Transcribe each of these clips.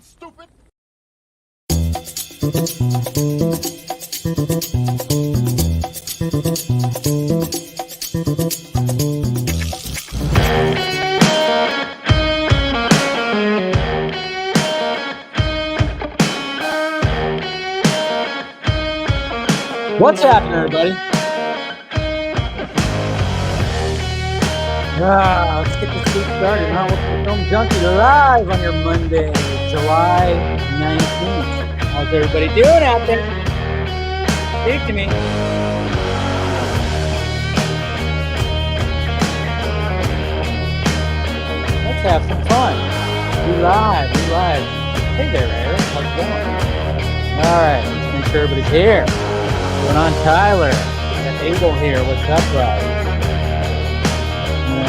stupid? What's happening, everybody? Let's get this week started. Huh? What's the Film Junkee live on your Monday, July 19th. How's everybody doing out there? Speak to me. Let's have some fun. We live. Hey there, Eric. How's it going? All right, let's make sure everybody's here. What's going on, Tyler? We got Abel here. What's up, bud?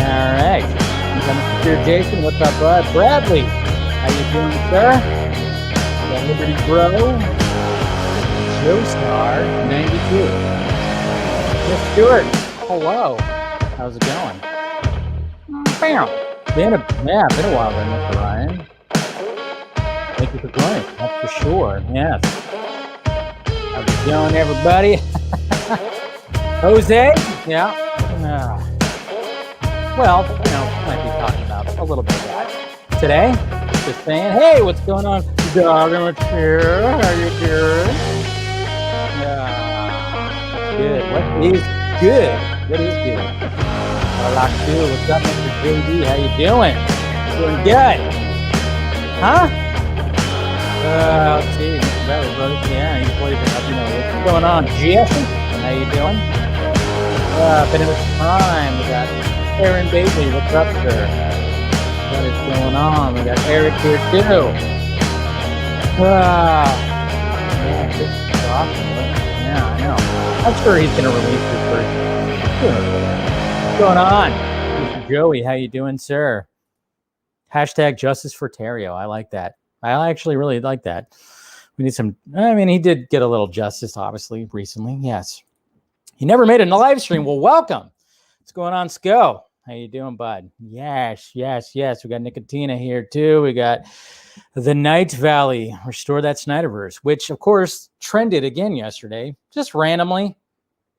All right. I'm Mr. Jason. What's up, bud? Bradley. How you doing, sir? We got Liberty Bro. Joe Star 92. Miss Stewart. Hello. How's it going? Bam. Been a while there, Mr. Ryan. Thank you for joining. That's for sure. Yes. How's it going, everybody? Jose? Yeah. Well, might be talking about a little bit of that today. Just saying, hey, what's going on? Dog, what's here? How you doing? Good. What is good? What is good? I like to. What's up, Mr. JD? How you doing? Doing good. Huh? Let's see. Mr. Bradley, brother. Yeah, he plays it up. What's going on, Jesse? How you doing? Been in the time. We got Aaron Bailey, what's up, sir? What is going on? We got Eric here too. Man, this is awesome. Yeah, I know. I'm sure he's gonna release his version. What's going on? Mr. Joey, how you doing, sir? Hashtag justice for Terrio. I like that. I actually really like that. We need some. I mean, he did get a little justice, obviously, recently. Yes. He never made a live stream. Well, welcome. What's going on, Sco? How you doing, bud? Yes. We got Nicotina here, too. We got the Night Valley, Restore That Snyderverse, which, of course, trended again yesterday, just randomly.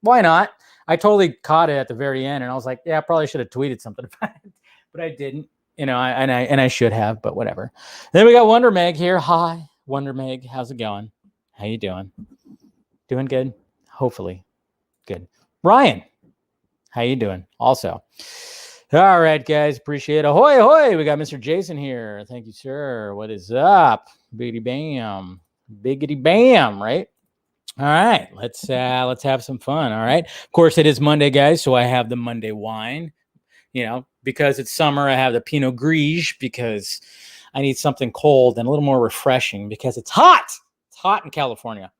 Why not? I totally caught it at the very end, and I was like, yeah, I probably should have tweeted something about it, but I didn't. And I should have, but whatever. Then we got Wonder Meg here. Hi, Wonder Meg. How's it going? How you doing? Doing good? Hopefully. Good. Ryan. How you doing? Also. All right, guys. Appreciate it. Ahoy, ahoy. We got Mr. Jason here. Thank you, sir. What is up? Biggity bam. Biggity bam, right? All right. Let's have some fun. All right. Of course, it is Monday, guys, so I have the Monday wine. Because it's summer, I have the Pinot Gris because I need something cold and a little more refreshing because it's hot. It's hot in California.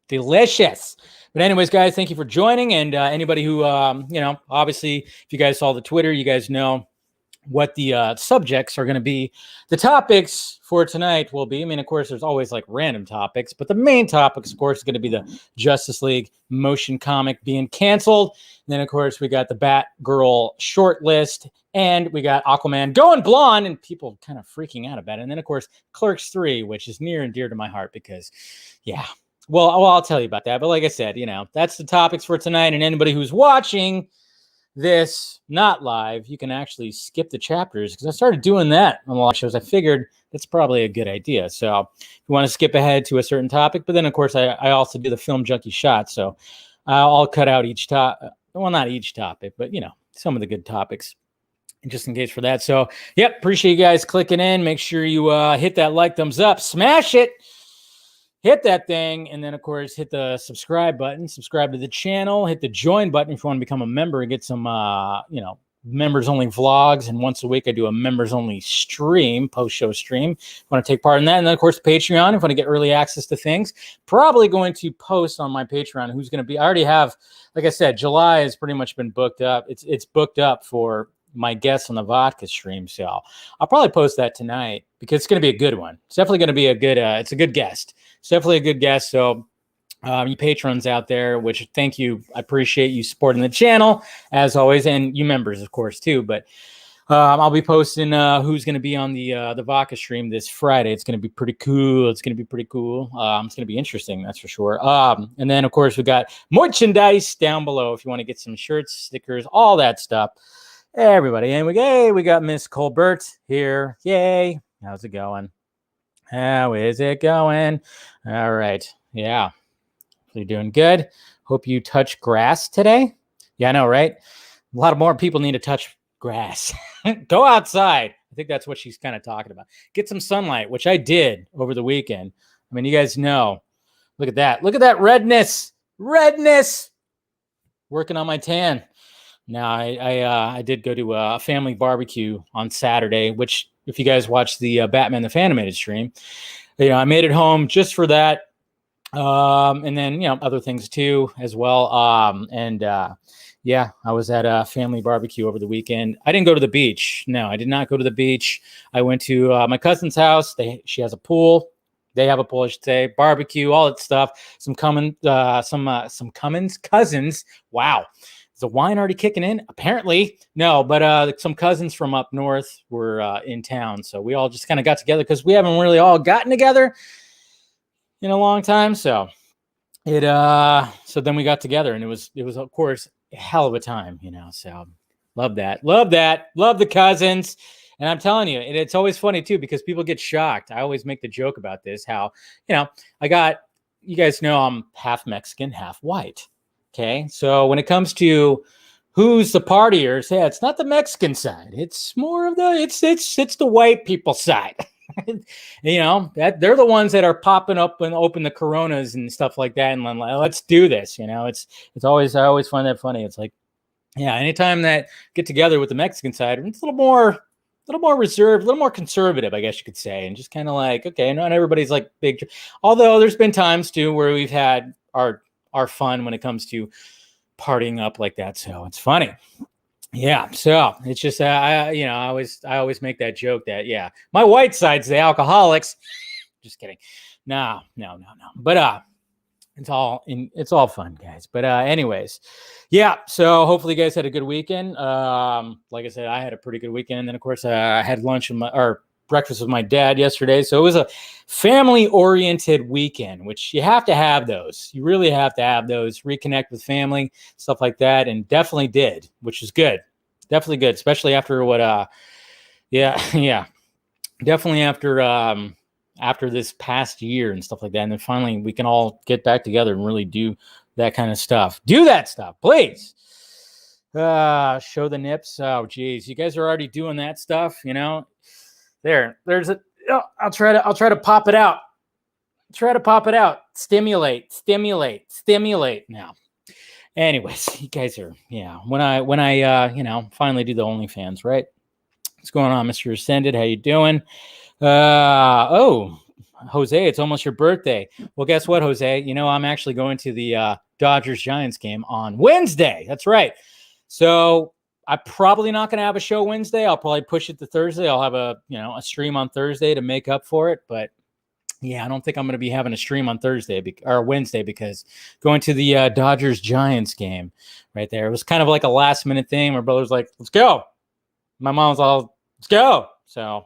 Delicious. But anyways, guys, thank you for joining. And anybody who, obviously, if you guys saw the Twitter, you guys know what the subjects are going to be. The topics for tonight will be, of course, there's always like random topics, but the main topics, of course, is going to be the Justice League motion comic being canceled. And then, of course, we got the Batgirl shortlist, and we got Aquaman going blonde, and people kind of freaking out about it. And then, of course, Clerks 3, which is near and dear to my heart because, yeah. Well, I'll tell you about that. But like I said, that's the topics for tonight. And anybody who's watching this not live, you can actually skip the chapters because I started doing that on a lot of shows. I figured that's probably a good idea. So if you want to skip ahead to a certain topic, but then of course I also do the Film Junkee shots. So I'll cut out each topic. Well, not each topic, but some of the good topics just in case for that. So yep, appreciate you guys clicking in. Make sure you hit that like, thumbs up, smash it. Hit that thing, and then, of course, hit the subscribe button. Subscribe to the channel. Hit the join button if you want to become a member and get some, members-only vlogs. And once a week, I do a members-only stream, post-show stream. If you want to take part in that. And then, of course, Patreon. If you want to get early access to things. Probably going to post on my Patreon who's going to be. I already have, like I said, July has pretty much been booked up. It's booked up for my guests on the vodka stream. So I'll probably post that tonight because it's going to be a good one. It's definitely going to be a good, it's a good guest. It's definitely a good guest. So you patrons out there, which thank you. I appreciate you supporting the channel as always. And you members, of course, too. But I'll be posting who's going to be on the Vodka stream this Friday. It's going to be pretty cool. It's going to be interesting, that's for sure. And then, of course, we got merchandise down below if you want to get some shirts, stickers, all that stuff. Hey, everybody. And we got Miss Colbert here. Yay. How's it going? How is it going? All right. Yeah. You're doing good. Hope you touch grass today. Yeah, I know, right? A lot of more people need to touch grass. Go outside. I think that's what she's kind of talking about. Get some sunlight, which I did over the weekend. I mean, you guys know. Look at that. Look at that redness. Redness. Working on my tan. Now, I did go to a family barbecue on Saturday, which if you guys watch the Batman the Fanimated stream, I made it home just for that. And then, other things too as well. Yeah, I was at a family barbecue over the weekend. I didn't go to the beach. No, I did not go to the beach. I went to my cousin's house. She has a pool. They have a pool, I should say. Barbecue, all that stuff. Some Cummins cousins. Wow. Is the wine already kicking in? Apparently. No, but some cousins from up north were in town. So we all just kind of got together because we haven't really all gotten together in a long time. So then we got together, and it was of course a hell of a time, so love that. Love the cousins. And I'm telling you, and it's always funny too, because people get shocked. I always make the joke about this, how, you guys know I'm half Mexican, half white. Okay. So when it comes to who's the partiers, yeah, it's not the Mexican side. It's more of it's the white people side. That they're the ones that are popping up and open the Coronas and stuff like that, and like, let's do this. It's always, I always find that funny. It's like, yeah, anytime that get together with the Mexican side, it's a little more reserved, a little more conservative, I guess you could say, and just kind of like, okay, not everybody's like big. Although there's been times too where we've had our fun when it comes to partying up like that, so it's funny. Yeah, so it's just I always make that joke that, yeah, my white side's the alcoholics. Just kidding. No. But it's all fun, guys. But anyways, yeah. So hopefully you guys had a good weekend. Like I said, I had a pretty good weekend, and then of course I had lunch or breakfast with my dad yesterday. So it was a family-oriented weekend, which you have to have those. You really have to have those. Reconnect with family, stuff like that, and definitely did, which is good. Definitely good, especially after what yeah. Definitely after this past year and stuff like that. And then finally we can all get back together and really do that kind of stuff. Do that stuff, please. Show the nips. Oh, geez. You guys are already doing that stuff, There's a. Oh, I'll try to pop it out. Stimulate now. Anyways, you guys are, when I finally do the OnlyFans, right? What's going on, Mr. Ascended? How you doing? Oh, Jose, it's almost your birthday. Well, guess what, Jose? I'm actually going to the Dodgers-Giants game on Wednesday. That's right. So I'm probably not going to have a show Wednesday. I'll probably push it to Thursday. I'll have a stream on Thursday to make up for it. But yeah, I don't think I'm going to be having a stream on Thursday or Wednesday, because going to the Dodgers-Giants game right there, it was kind of like a last-minute thing. My brother's like, let's go. My mom's all, let's go. So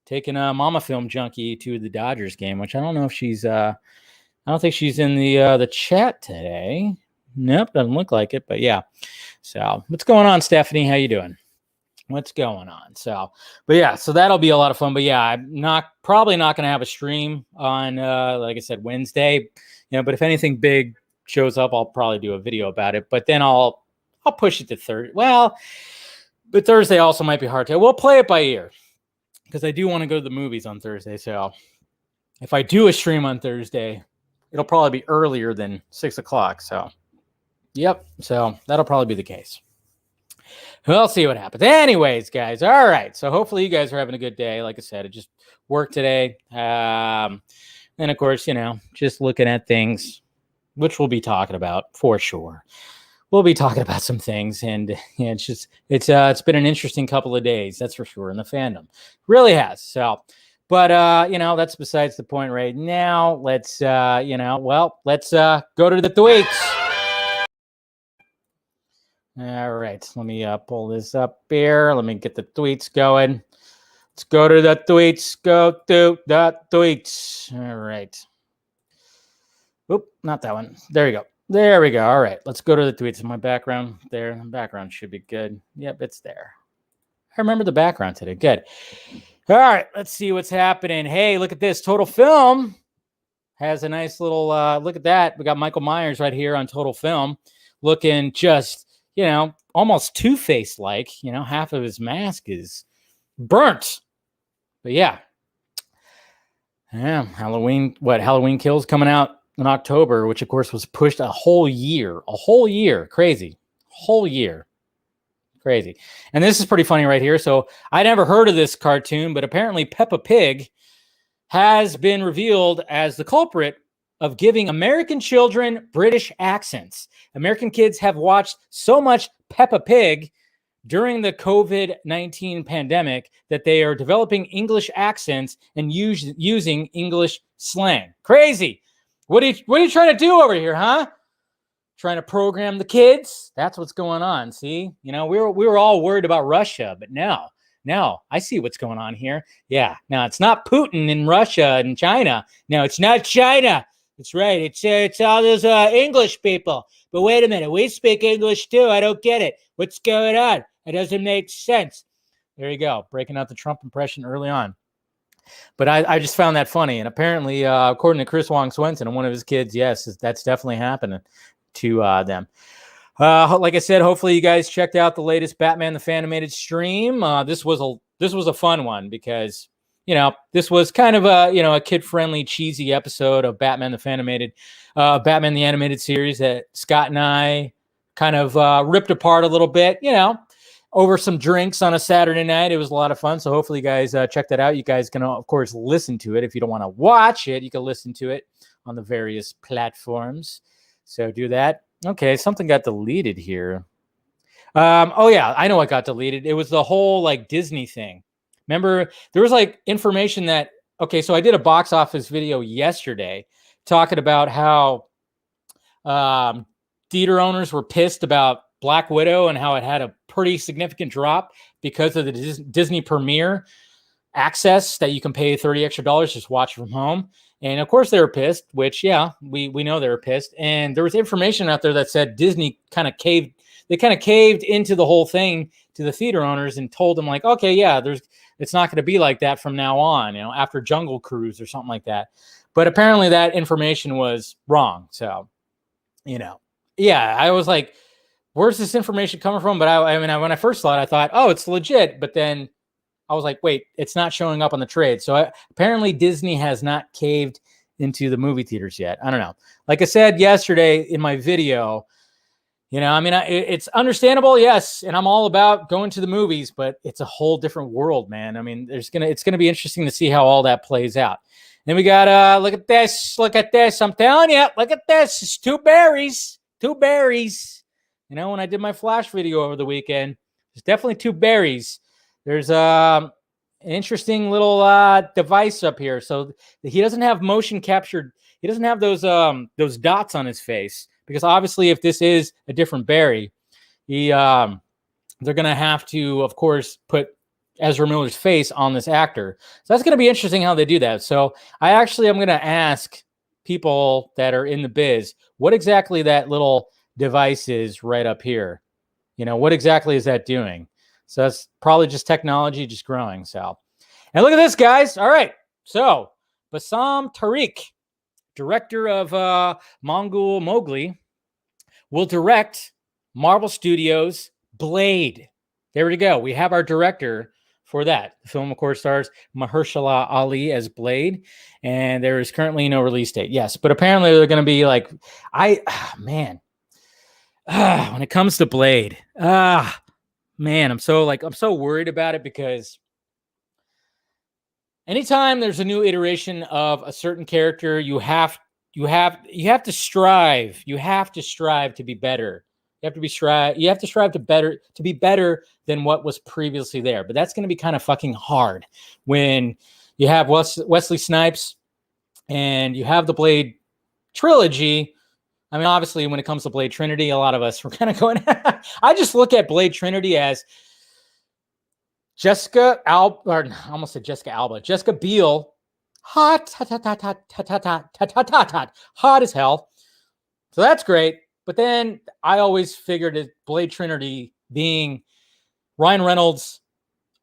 taking a Mama Film Junkee to the Dodgers game, which I don't know if she's I don't think she's in the chat today. Nope, doesn't look like it, but yeah. So what's going on, Stephanie? How you doing? What's going on? So, but yeah, so that'll be a lot of fun. But yeah, I'm probably not going to have a stream on, like I said, Wednesday. But if anything big shows up, I'll probably do a video about it. But then I'll push it to Thursday. Well, but Thursday also might be hard to. We'll play it by ear, because I do want to go to the movies on Thursday. So if I do a stream on Thursday, it'll probably be earlier than 6:00. So, yep. So that'll probably be the case. We'll see what happens. Anyways, guys. All right. So hopefully you guys are having a good day. Like I said, I just worked today. And of course, just looking at things, which we'll be talking about for sure. We'll be talking about some things, and it's been an interesting couple of days, that's for sure, in the fandom. Really has. So, but that's besides the point right now. Let's let's go to the tweets. All right, let me pull this up here. Let me get the tweets going. Let's go to the tweets. Go to the tweets. All right. Oop, not that one. There you go. There we go. All right, let's go to the tweets. My background there. The background should be good. Yep, it's there. I remember the background today. Good. All right, let's see what's happening. Hey, look at this. Total Film has a nice little look at that. We got Michael Myers right here on Total Film looking just, almost Two-Face like. Half of his mask is burnt. But yeah, Halloween Kills coming out in October, which of course was pushed a whole year, crazy, whole year, crazy. And this is pretty funny right here. So I never heard of this cartoon, but apparently Peppa Pig has been revealed as the culprit of giving American children British accents. American kids have watched so much Peppa Pig during the COVID-19 pandemic that they are developing English accents and using English slang. Crazy. What are you trying to do over here, huh? Trying to program the kids? That's what's going on. See, we were all worried about Russia, but now I see what's going on here. Yeah, now it's not Putin in Russia and China. No, it's not China. That's right. It's all those English people. But wait a minute, we speak English too. I don't get it. What's going on? It doesn't make sense. There you go, breaking out the Trump impression early on. But I just found that funny. And apparently, according to Chris Wong Swenson and one of his kids, yes, that's definitely happening to them. Like I said, hopefully you guys checked out the latest Batman the Fanimated stream. This was a fun one because this was kind of a kid-friendly, cheesy episode of Batman the Fanimated, Batman the Animated Series that Scott and I kind of ripped apart a little bit, over some drinks on a Saturday night. It was a lot of fun. So hopefully you guys check that out. You guys can, of course, listen to it. If you don't want to watch it, you can listen to it on the various platforms. So do that. Okay, something got deleted here. Oh, yeah, I know what got deleted. It was the whole, Disney thing. Remember, there was, information that... Okay, so I did a box office video yesterday talking about how theater owners were pissed about Black Widow and how it had a pretty significant drop because of the Disney Premiere access that you can pay $30 extra, just watch from home. And of course they were pissed, which, yeah, we know they were pissed. And there was information out there that said Disney kind of caved into the whole thing to the theater owners and told them okay, yeah, it's not going to be like that from now on, after Jungle Cruise or something like that. But apparently that information was wrong. So, yeah, I was like, where's this information coming from? But when I first saw it, I thought, oh, it's legit. But then I was like, wait, it's not showing up on the trade. So apparently Disney has not caved into the movie theaters yet. I don't know. Like I said yesterday in my video, it's understandable, yes, and I'm all about going to the movies, but it's a whole different world, man. I mean, it's gonna be interesting to see how all that plays out. Then we got look at this. I'm telling you, look at this. It's two berries. When I did my Flash video over the weekend, there's definitely two berries. There's an interesting little device up here. So he doesn't have motion captured. He doesn't have those dots on his face because obviously, if this is a different berry, they're gonna have to, of course, put Ezra Miller's face on this actor. So that's gonna be interesting how they do that. So I'm gonna ask people that are in the biz what exactly that little device is right up here. What exactly is that doing? So that's probably just technology just growing. So, and look at this, guys. All right. So Bassam Tariq, director of Mongol Mowgli, will direct Marvel Studios' Blade. There we go. We have our director for that. The film, of course, stars Mahershala Ali as Blade, and there is currently no release date. Yes, but apparently they're going to be when it comes to Blade, man, I'm so worried about it because anytime there's a new iteration of a certain character, you have to strive. You have to strive to be better. You have to strive to be better than what was previously there. But that's going to be kind of fucking hard when you have Wesley Snipes and you have the Blade trilogy, I mean, obviously, when it comes to Blade Trinity, a lot of us were kind of going. I just look at Blade Trinity as Jessica Alba, or I almost said Jessica Alba, Jessica Biel, hot, hot as hell. So that's great. But then I always figured it Blade Trinity being Ryan Reynolds'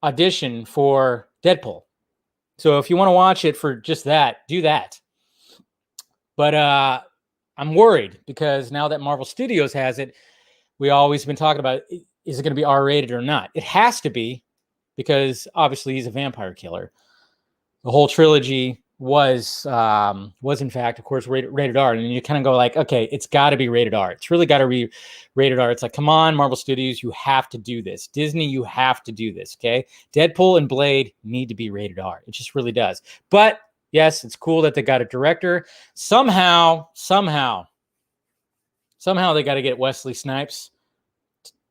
audition for Deadpool. So if you want to watch it for just that, do that. But I'm worried because now that Marvel Studios has it, we always been talking about, is it going to be R-rated or not? It has to be, because obviously he's a vampire killer. The whole trilogy was in fact, of course, rated R. And you kind of go like, okay, it's got to be rated R. It's really got to be rated R. It's like, come on, Marvel Studios, you have to do this. Disney, you have to do this, okay? Deadpool and Blade need to be rated R. It just really does. But yes, it's cool that they got a director. Somehow they got to get Wesley Snipes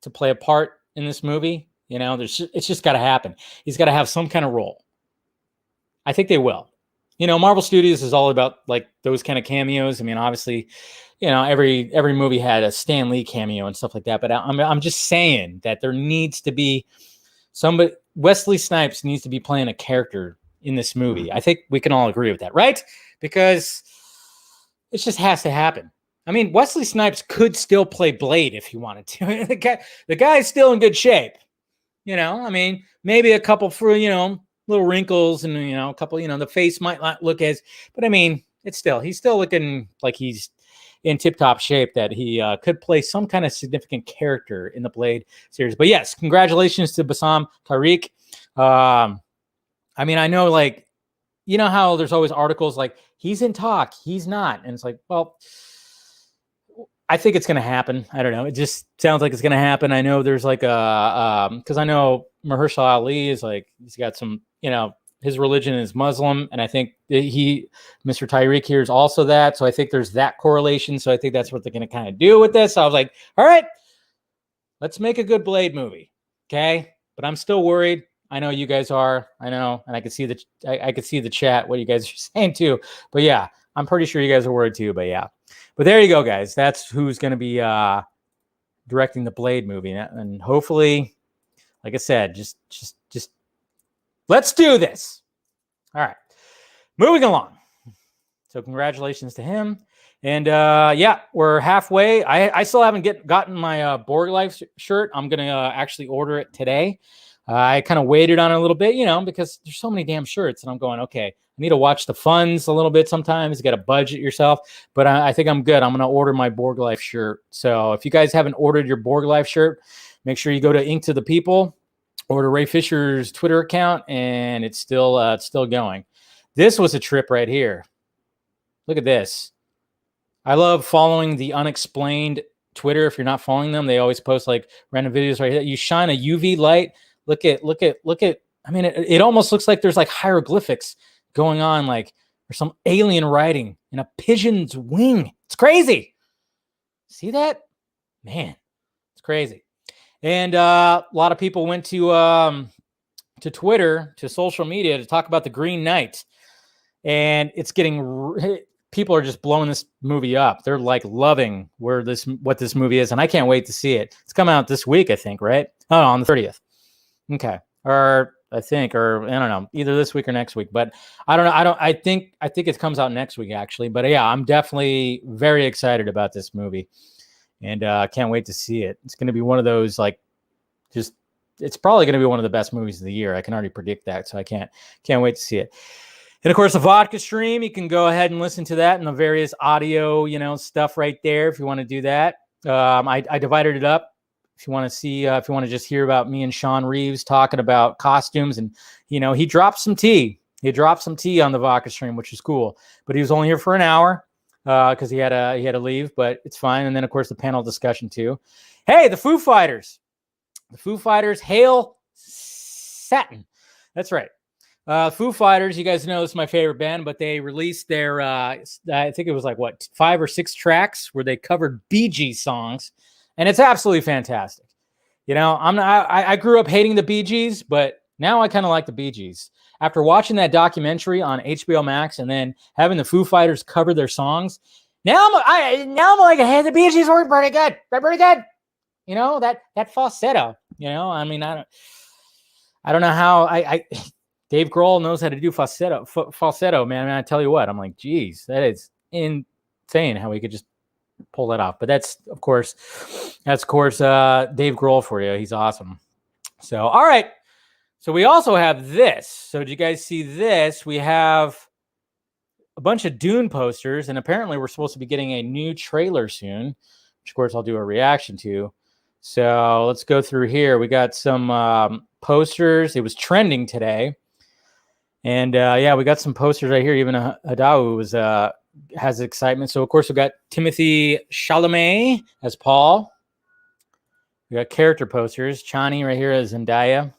to play a part in this movie. You know, it's just got to happen. He's got to have some kind of role. I think they will. You know, Marvel Studios is all about like those kind of cameos. I mean, obviously, you know, every movie had a Stan Lee cameo and stuff like that. But I'm just saying that there needs to be somebody. Wesley Snipes needs to be playing a character in this movie. I think we can all agree with that, right? Because it just has to happen. I mean, Wesley Snipes could still play Blade if he wanted to. the guy's still in good shape. You know, I mean, maybe a couple for, you know, little wrinkles and, you know, a couple, you know, the face might not look as, but I mean, he's still looking like he's in tip-top shape, that he could play some kind of significant character in the Blade series. But yes, congratulations to Bassam Tariq. I mean, I know, like, you know how there's always articles like he's in talk, he's not. And it's like, well, I think it's going to happen. I don't know. It just sounds like it's going to happen. I know there's like because I know Mahershala Ali is like, he's got some, you know, his religion is Muslim. And I think Mr. Tyreek here is also that. So I think there's that correlation. So I think that's what they're going to kind of do with this. So I was like, all right, let's make a good Blade movie. Okay. But I'm still worried. I know you guys are. I know. And I could see the chat, what you guys are saying too. But yeah, I'm pretty sure you guys are worried too. But yeah. But there you go, guys. That's who's going to be directing the Blade movie. And hopefully, like I said, just let's do this. All right. Moving along. So congratulations to him. And yeah, we're halfway. I still haven't gotten my Borg Life shirt. I'm going to actually order it today. I kind of waited on it a little bit, you know, because there's so many damn shirts. And I'm going, okay, I need to watch the funds a little bit sometimes. You got to budget yourself. But I think I'm good. I'm going to order my Borg Life shirt. So if you guys haven't ordered your Borg Life shirt, make sure you go to Ink to the People or to Ray Fisher's Twitter account. And it's still going. This was a trip right here. Look at this. I love following the Unexplained Twitter. If you're not following them, they always post like random videos right here. You shine a UV light. Look at, I mean, it almost looks like there's like hieroglyphics going on, like there's some alien writing in a pigeon's wing. It's crazy. See that? Man, it's crazy. And a lot of people went to Twitter, to social media to talk about the Green Knight. And it's getting, people are just blowing this movie up. They're like loving what this movie is. And I can't wait to see it. It's coming out this week, I think, right? Oh, no, on the 30th. Okay. Or I think, or I don't know, either this week or next week, but I don't know. I think it comes out next week actually, but yeah, I'm definitely very excited about this movie and can't wait to see it. It's going to be one of those, like, it's probably going to be one of the best movies of the year. I can already predict that. So I can't wait to see it. And of course the vodka stream, you can go ahead and listen to that and the various audio, you know, stuff right there. If you want to do that. I divided it up. If you want to see, if you want to just hear about me and Sean Reeves talking about costumes, and you know, he dropped some tea. He dropped some tea on the vodka stream, which is cool. But he was only here for an hour because he had to leave. But it's fine. And then of course the panel discussion too. Hey, the Foo Fighters, hail Satin. That's right. Foo Fighters. You guys know it's my favorite band, but they released their I think it was like 5 or 6 tracks where they covered Bee Gees songs. And it's absolutely fantastic. You know, I grew up hating the Bee Gees, but now I kind of like the Bee Gees. After watching that documentary on HBO Max and then having the Foo Fighters cover their songs, now I'm like, hey, the BG's working pretty good. They're pretty good. You know, that falsetto, you know, I mean, I don't know how I Dave Grohl knows how to do falsetto, man. I mean, I tell you what, I'm like, geez, that is insane how he could just pull that off. But that's of course Dave Grohl for you. He's awesome. So, all right. So we also have this. So did you guys see this? We have a bunch of Dune posters, and apparently we're supposed to be getting a new trailer soon, which of course I'll do a reaction to. So let's go through here. We got some posters. It was trending today. And yeah, we got some posters right here. Even Hadawu has excitement. So of course we got Timothy Chalamet as Paul. We got character posters. Chani right here as Zendaya.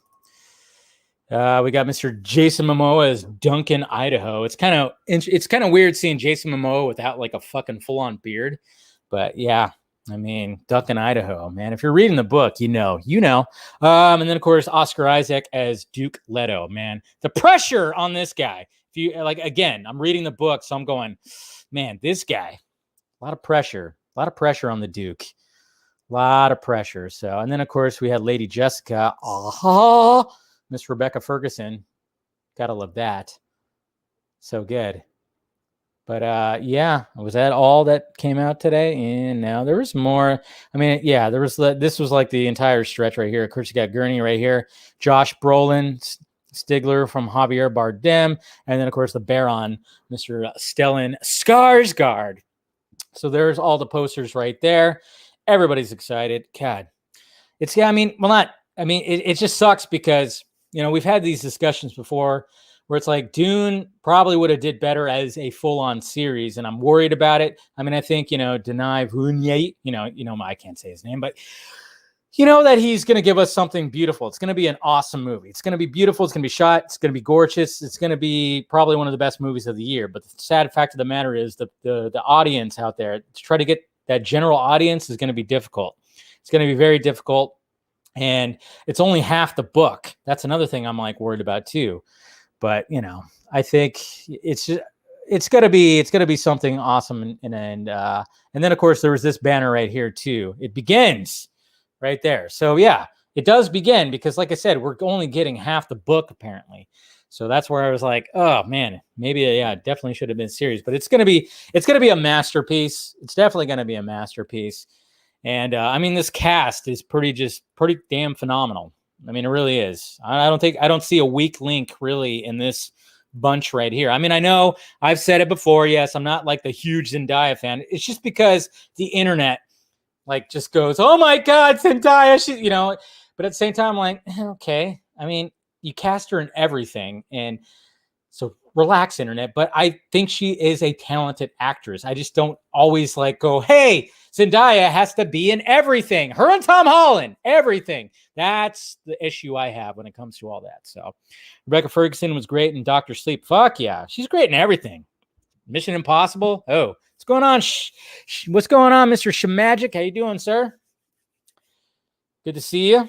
We got Mr. Jason Momoa as Duncan, Idaho. It's kind of weird seeing Jason Momoa without like a fucking full-on beard. But yeah, I mean, Duncan, Idaho, man. If you're reading the book, you know. And then of course Oscar Isaac as Duke Leto, man. The pressure on this guy. If you like, again, I'm reading the book, so I'm going, man, this guy, a lot of pressure on the Duke. A lot of pressure. So, and then of course we had Lady Jessica. Miss Rebecca Ferguson. Gotta love that. So good. But yeah, was that all that came out today? And now there was more. I mean, yeah, this was like the entire stretch right here. Of course, you got Gurney right here, Josh Brolin, Stigler from Javier Bardem, and then of course the Baron, Mr. Stellan Skarsgård. So there's all the posters right there. Everybody's excited. God, it just sucks because, you know, we've had these discussions before where it's like Dune probably would have did better as a full-on series, and I'm worried about it. I mean, I think, you know, Denis Villeneuve, I can't say his name, but you know that he's going to give us something beautiful. It's going to be an awesome movie. It's going to be beautiful. It's going to be shot. It's going to be gorgeous. It's going to be probably one of the best movies of the year. But the sad fact of the matter is the audience out there, to try to get that general audience is going to be difficult. It's going to be very difficult. And it's only half the book. That's another thing I'm like worried about too. But, you know, I think it's gonna be something awesome. And then of course there was this banner right here too. It begins right there. So yeah, it does begin because, like I said, we're only getting half the book apparently. So that's where I was like, oh man, maybe it definitely should have been serious. But it's gonna be a masterpiece. It's definitely gonna be a masterpiece. And I mean, this cast is pretty damn phenomenal. I mean, it really is. I don't see a weak link really in this bunch right here. I mean, I know I've said it before. Yes, I'm not like the huge Zendaya fan. It's just because the internet like just goes, oh my God, Zendaya, but at the same time, I'm like, okay. I mean, you cast her in everything. And so relax, internet. But I think she is a talented actress. I just don't always like go, hey, Zendaya has to be in everything. Her and Tom Holland, everything. That's the issue I have when it comes to all that. So Rebecca Ferguson was great in Dr. Sleep. Fuck yeah. She's great in everything. Mission Impossible. Oh, what's going on? What's going on, Mr. Shemagic? How you doing, sir? Good to see you.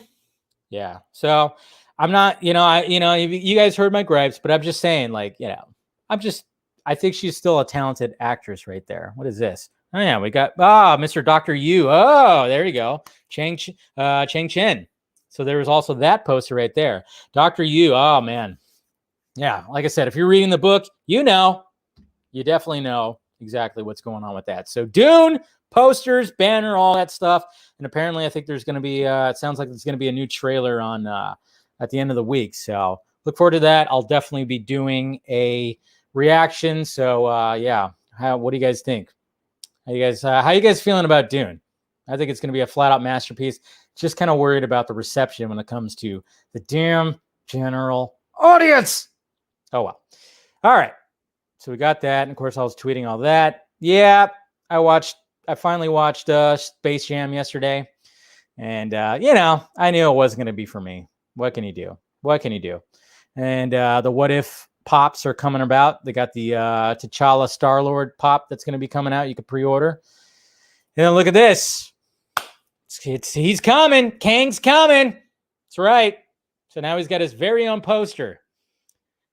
Yeah. So I'm not, you guys heard my gripes, but I'm just saying, like, I think she's still a talented actress right there. What is this? Oh yeah, we got Mr. Dr. Yu. Oh, there you go. Chang Chen. So there was also that poster right there. Dr. Yu. Oh man. Yeah, like I said, if you're reading the book, you definitely know exactly what's going on with that. So Dune, posters, banner, all that stuff. And apparently I think there's going to be, it sounds like there's going to be a new trailer on at the end of the week. So look forward to that. I'll definitely be doing a reaction. So yeah, what do you guys think? How you guys feeling about Dune? I think it's going to be a flat out masterpiece. Just kind of worried about the reception when it comes to the damn general audience. Oh, well. All right. So we got that. And of course, I was tweeting all that. Yeah, I finally watched Space Jam yesterday. And, I knew it wasn't going to be for me. What can you do? And the What If pops are coming about. They got the T'Challa Star-Lord pop that's going to be coming out. You can pre-order. And then look at this. He's coming. Kang's coming. That's right. So now he's got his very own poster.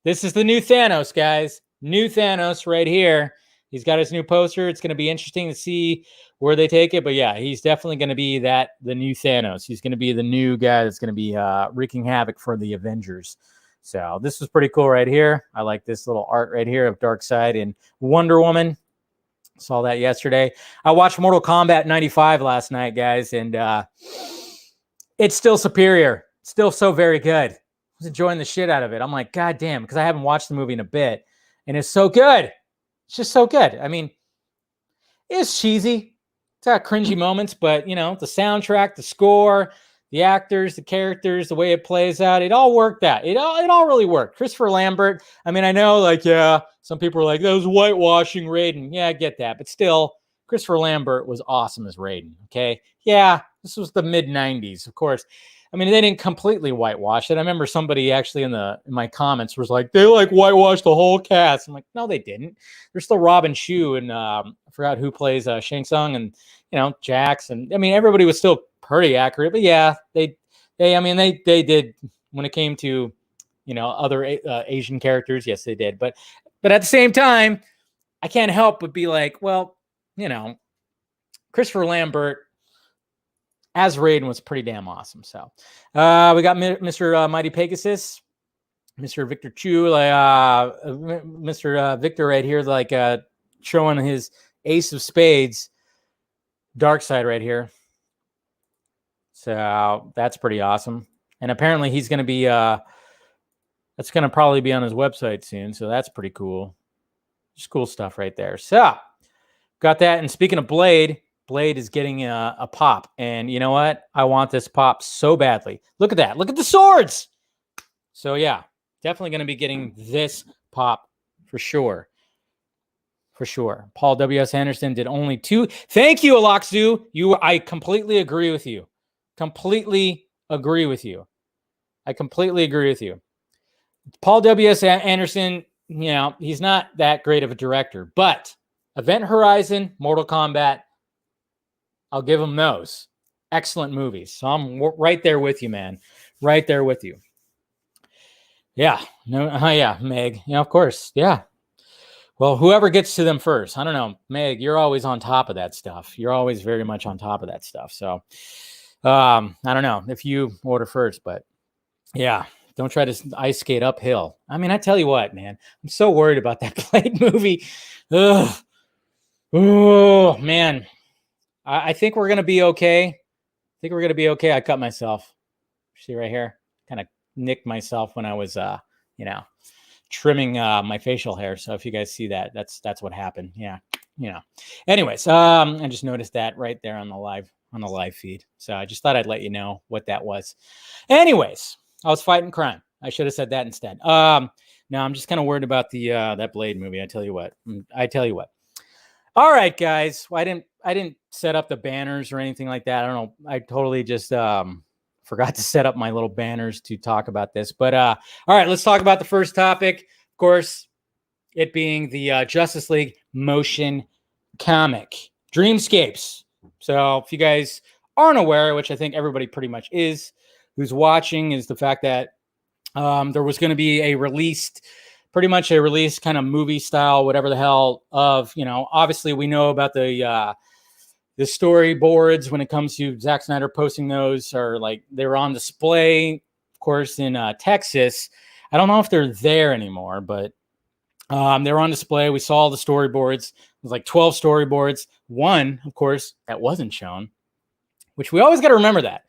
This is the new Thanos, guys. New Thanos right here. He's got his new poster. It's going to be interesting to see where they take it. But yeah, he's definitely going to be the new Thanos. He's going to be the new guy that's going to be wreaking havoc for the Avengers. So this was pretty cool right here. I like this little art right here of Darkseid and Wonder Woman. Saw that yesterday. I watched Mortal Kombat 95 last night, guys, and it's still superior. Still so very good. I was enjoying the shit out of it. I'm like, God damn, because I haven't watched the movie in a bit, and it's so good. It's just so good. I mean, it's cheesy. It's got cringy moments, but, you know, the soundtrack, the score, the actors, the characters, the way it plays out, it all worked out. It all really worked. Christopher Lambert, I mean, I know, like, yeah, some people are like, that was whitewashing Raiden. Yeah, I get that. But still, Christopher Lambert was awesome as Raiden, okay? Yeah, this was the mid-90s, of course. I mean, they didn't completely whitewash it. I remember somebody actually in my comments was like, they like whitewashed the whole cast. I'm like, no, they didn't. There's still Robin Shou and I forgot who plays Shang Tsung and, you know, Jax. And I mean, everybody was still pretty accurate. But yeah, they did when it came to, you know, other Asian characters. Yes, they did. But at the same time, I can't help but be like, well, you know, Christopher Lambert as Raiden was pretty damn awesome. So we got Mr. Mighty Pegasus, Mr. Victor Chu, Mr. Victor right here, like showing his ace of spades, Darkseid right here. So that's pretty awesome. And apparently he's going to be, that's going to probably be on his website soon. So that's pretty cool. Just cool stuff right there. So got that. And speaking of Blade is getting a pop. And you know what? I want this pop so badly. Look at that. Look at the swords. So yeah, definitely going to be getting this pop for sure. For sure. Paul W.S. Anderson did only 2. Thank you, Alaxu. I completely agree with you. Completely agree with you. I completely agree with you. Paul W.S. Anderson, you know, he's not that great of a director, but Event Horizon, Mortal Kombat, I'll give him those. Excellent movies. So I'm right there with you, man. Right there with you. Yeah. No. Yeah, Meg. Yeah, of course. Yeah. Well, whoever gets to them first. I don't know. Meg, you're always on top of that stuff. You're always very much on top of that stuff. So I don't know if you order first, but yeah, don't try to ice skate uphill. I mean, I tell you what, man, I'm so worried about that Blade movie. Ugh. Oh, man. I think we're going to be okay. I cut myself. See right here? Kind of nicked myself when I was, you know, trimming my facial hair. So if you guys see that, that's what happened. Yeah. You know. Anyways, I just noticed that right there on the live feed. So I just thought I'd let you know what that was. Anyways, I was fighting crime. I should have said that instead. Now I'm just kind of worried about the that Blade movie. I tell you what. All right, guys. Well, I didn't set up the banners or anything like that. I don't know. I totally just forgot to set up my little banners to talk about this. But all right, let's talk about the first topic. Of course, it being the Justice League motion comic, Dreamscapes. So if you guys aren't aware, which I think everybody pretty much is, who's watching, is the fact that there was going to be a release kind of movie style, whatever the hell, of, you know, obviously we know about the storyboards when it comes to Zack Snyder posting those, or like they're on display, of course, in Texas. I don't know if they're there anymore, but they were on display. We saw the storyboards. It was like 12 storyboards. One, of course, that wasn't shown, which we always got to remember that.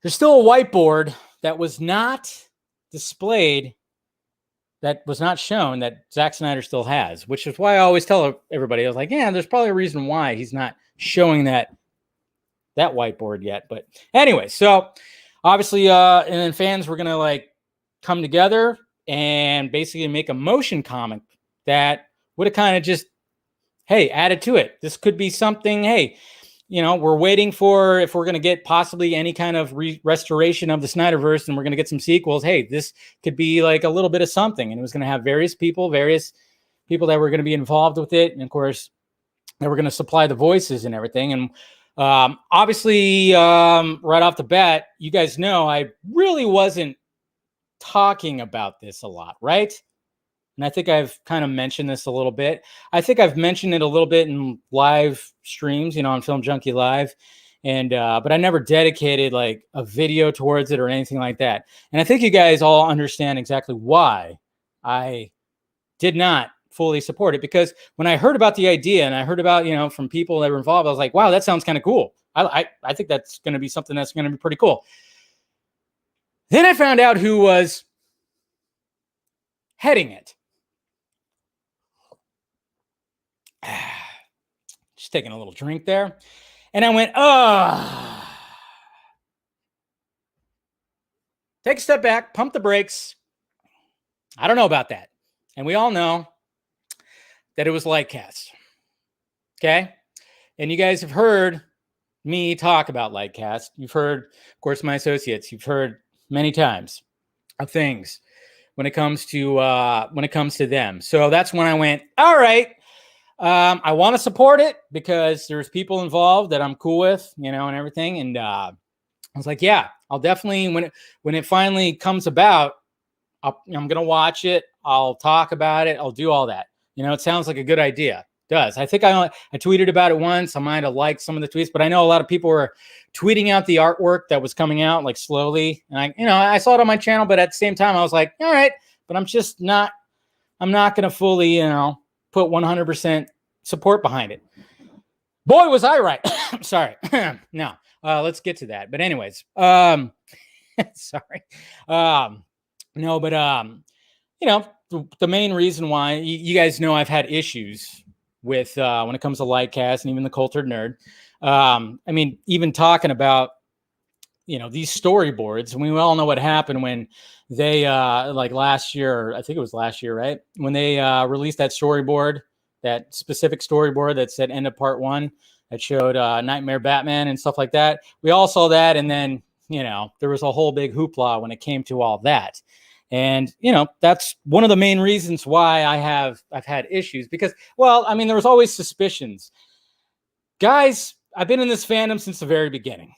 There's still a whiteboard that was not displayed, that was not shown, that Zack Snyder still has, which is why I always tell everybody, I was like, yeah, there's probably a reason why he's not showing that whiteboard yet. But anyway, so obviously, and then fans were going to like come together and basically make a motion comic that would have kind of just, hey, added to it. This could be something, hey, you know, we're waiting for, if we're going to get possibly any kind of restoration of the Snyderverse and we're going to get some sequels, hey, this could be like a little bit of something. And it was going to have various people that were going to be involved with it. And of course, they were going to supply the voices and everything. And obviously, right off the bat, you guys know I really wasn't talking about this a lot, right? and I think I've kind of mentioned this a little bit. I think I've mentioned it a little bit in live streams, on Film Junkee Live. And but I never dedicated like a video towards it or anything like that. And I think you guys all understand exactly why I did not fully support it, because when I heard about the idea and I heard about, from people that were involved, I was like, wow, that sounds kind of cool. I think that's going to be something that's going to be pretty cool. Then I found out who was heading it. Just taking a little drink there. And I went, take a step back, pump the brakes. I don't know about that. And we all know that it was Lightcast. Okay? And you guys have heard me talk about Lightcast. You've heard, of course, my associates. You've heard many times of things when it comes to them. So that's when I went, all right, I want to support it because there's people involved that I'm cool with, and everything. And I was like, yeah, I'll definitely, when it finally comes about, I'm going to watch it. I'll talk about it. I'll do all that. It sounds like a good idea. It does. I think I tweeted about it once. I might have liked some of the tweets, but I know a lot of people were tweeting out the artwork that was coming out like slowly. And I saw it on my channel, but at the same time I was like, all right, but I'm not going to fully, put 100% support behind it. Boy, was I right. Sorry. No, let's get to that. But anyways, sorry. No, but, the main reason why you guys know I've had issues with when it comes to Lightcast and even the Cultured Nerd. I mean, even talking about, these storyboards, and we all know what happened when they like last year, I think it was last year, right? When they released that storyboard, that specific storyboard that said end of part 1 that showed Nightmare Batman and stuff like that. We all saw that. And then, there was a whole big hoopla when it came to all that. And, that's one of the main reasons why I've had issues because, well, I mean, there was always suspicions. Guys, I've been in this fandom since the very beginning.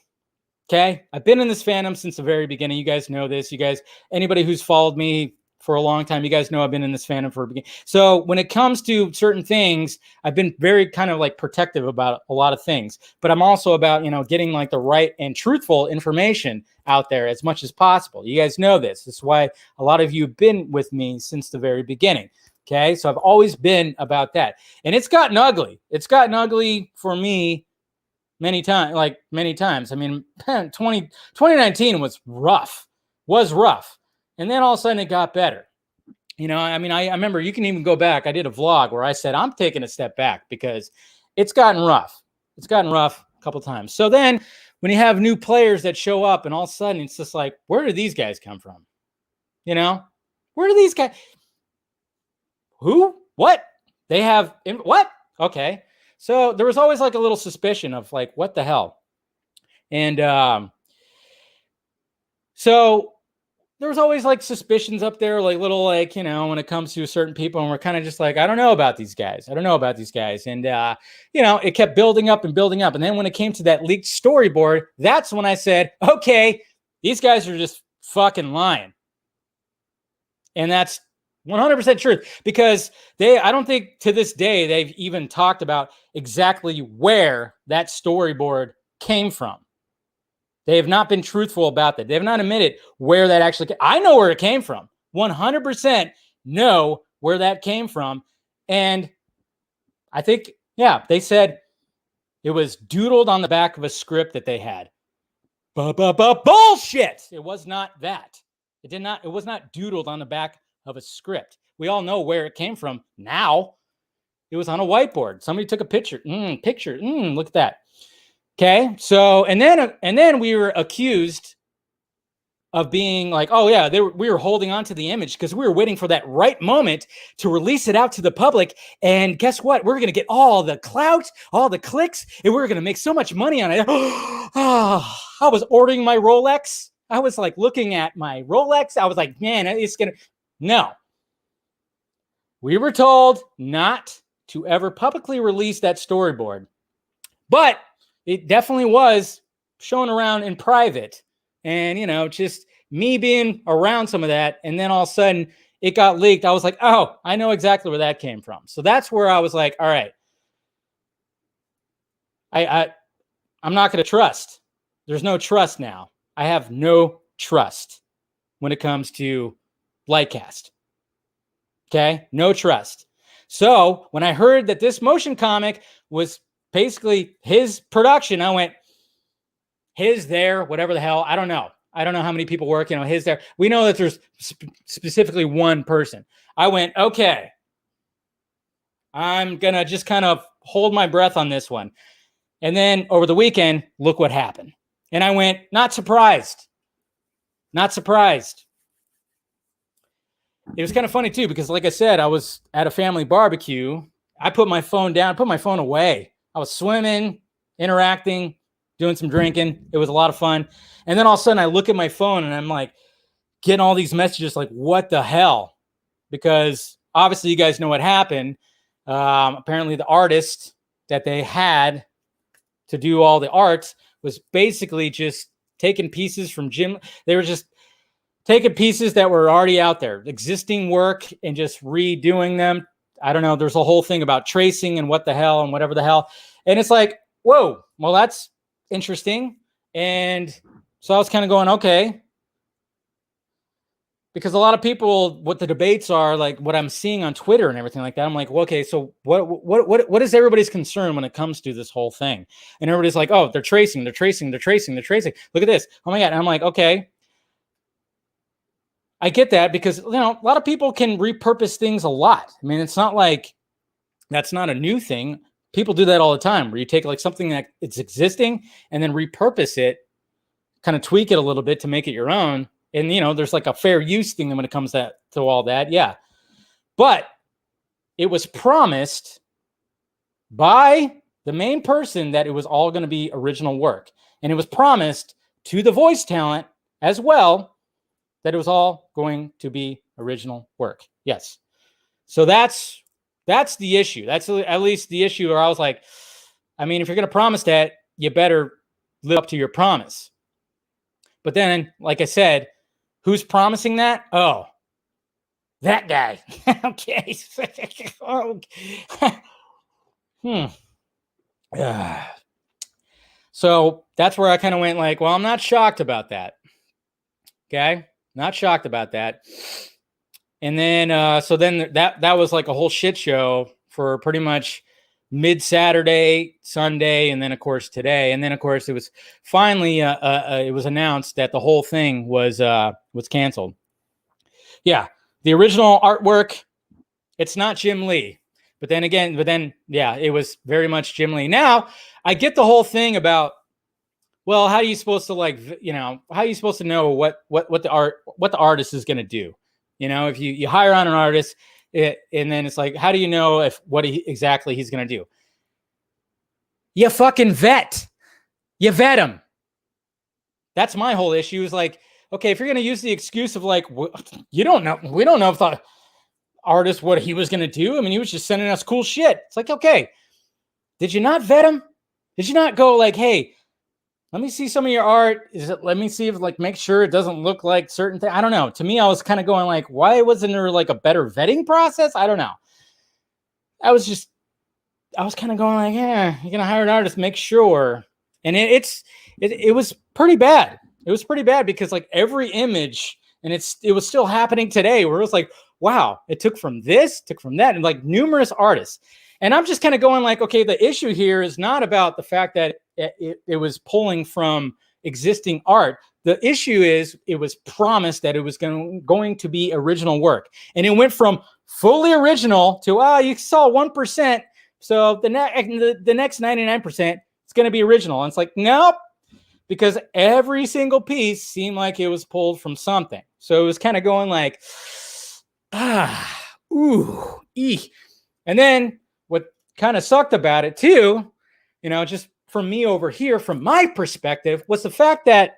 Okay. I've been in this fandom since the very beginning. You guys know this. You guys, anybody who's followed me for a long time, you guys know I've been in this fandom for a beginning. So when it comes to certain things, I've been very kind of like protective about a lot of things, but I'm also about, getting like the right and truthful information out there as much as possible. You guys know this. This is why a lot of you have been with me since the very beginning. Okay. So I've always been about that. And it's gotten ugly. It's gotten ugly for me many times. I mean, 2019 was rough. And then all of a sudden it got better. I mean, I remember you can even go back. I did a vlog where I said, I'm taking a step back because it's gotten rough. It's gotten rough a couple times. So then when you have new players that show up and all of a sudden it's just like, where do these guys come from? Where do these guys? Who? What? They have what? Okay. So there was always like a little suspicion of like, what the hell? And so there was always like suspicions up there, like little, like, when it comes to certain people. And we're kind of just like, I don't know about these guys. And, it kept building up and building up. And then when it came to that leaked storyboard, that's when I said, okay, these guys are just fucking lying. And that's 100% truth because I don't think to this day, they've even talked about exactly where that storyboard came from. They have not been truthful about that. They have not admitted where that actually came. I know where it came from. 100% know where that came from. And I think, they said it was doodled on the back of a script that they had. Bullshit. It was not that. It was not doodled on the back of a script. We all know where it came from now. It was on a whiteboard. Somebody took a picture. Look at that. Okay, so and then we were accused of being like, oh yeah, we were holding on to the image because we were waiting for that right moment to release it out to the public. And guess what? We're gonna get all the clout, all the clicks, and we're gonna make so much money on it. I was ordering my Rolex. I was like looking at my Rolex. I was like, man, it's gonna. No, we were told not to ever publicly release that storyboard, but it definitely was shown around in private. And, just me being around some of that. And then all of a sudden it got leaked, I was like, oh, I know exactly where that came from. So that's where I was like, all right, I'm not going to trust. There's no trust now. I have no trust when it comes to Lightcast. Okay, no trust. So when I heard that this motion comic was basically his production, I went, his there, whatever the hell, I don't know. I don't know how many people work, his there. We know that there's specifically one person. I went, okay, I'm going to just kind of hold my breath on this one. And then over the weekend, look what happened. And I went, not surprised. Not surprised. It was kind of funny too, because like I said, I was at a family barbecue. I put my phone down, put my phone away. I was swimming, interacting, doing some drinking. It was a lot of fun. And then all of a sudden I look at my phone and I'm like getting all these messages like, what the hell? Because obviously you guys know what happened. Apparently the artist that they had to do all the art was basically just taking pieces from Jim. They were just taking pieces that were already out there, existing work, and just redoing them. I don't know. There's a whole thing about tracing and what the hell and whatever the hell. And it's like, whoa, well, that's interesting. And so I was kind of going, okay. Because a lot of people, what the debates are, like what I'm seeing on Twitter and everything like that, I'm like, well, okay, so what is everybody's concern when it comes to this whole thing? And everybody's like, oh, they're tracing. Look at this. Oh my God. And I'm like, okay. I get that because, a lot of people can repurpose things a lot. I mean, it's not like that's not a new thing. People do that all the time where you take like something that it's existing and then repurpose it, kind of tweak it a little bit to make it your own. And, there's like a fair use thing when it comes to all that. Yeah. But it was promised by the main person that it was all going to be original work. And it was promised to the voice talent as well that it was all going to be original work. Yes. So that's the issue. That's at least the issue where I was like, I mean, if you're going to promise that, you better live up to your promise. But then, like I said, who's promising that? Oh, that guy. Okay. So that's where I kind of went like, well, I'm not shocked about that. Okay. Not shocked about that. And then, so then that was like a whole shit show for pretty much mid-Saturday, Sunday, and then of course today. And then of course it was finally, it was announced that the whole thing was canceled. Yeah. The original artwork, it's not Jim Lee, but then yeah, it was very much Jim Lee. Now I get the whole thing about, well, how are you supposed to how are you supposed to know what the artist is going to do? If you hire on an artist and then it's like, how do you know exactly he's going to do? You fucking vet. You vet him. That's my whole issue is like, okay, if you're going to use the excuse of like, you don't know, we don't know if the artist, what he was going to do. I mean, he was just sending us cool shit. It's like, okay, did you not vet him? Did you not go like, hey, let me see some of your art. Let me see if make sure it doesn't look like certain things. I don't know. To me, I was kind of going like, why wasn't there like a better vetting process? I don't know. I was kind of going like, yeah, you're going to hire an artist, make sure. And it was pretty bad. It was pretty bad because like every image, and it was still happening today where it was like, wow, it took from this, took from that, and like numerous artists. And I'm just kind of going like, okay, the issue here is not about the fact that it was pulling from existing art. The issue is it was promised that it was going to be original work. And it went from fully original to, you saw 1%. So the next 99%, it's going to be original. And it's like, nope, because every single piece seemed like it was pulled from something. So it was kind of going like, ooh, eek. And then what kind of sucked about it too, just from me over here, from my perspective, was the fact that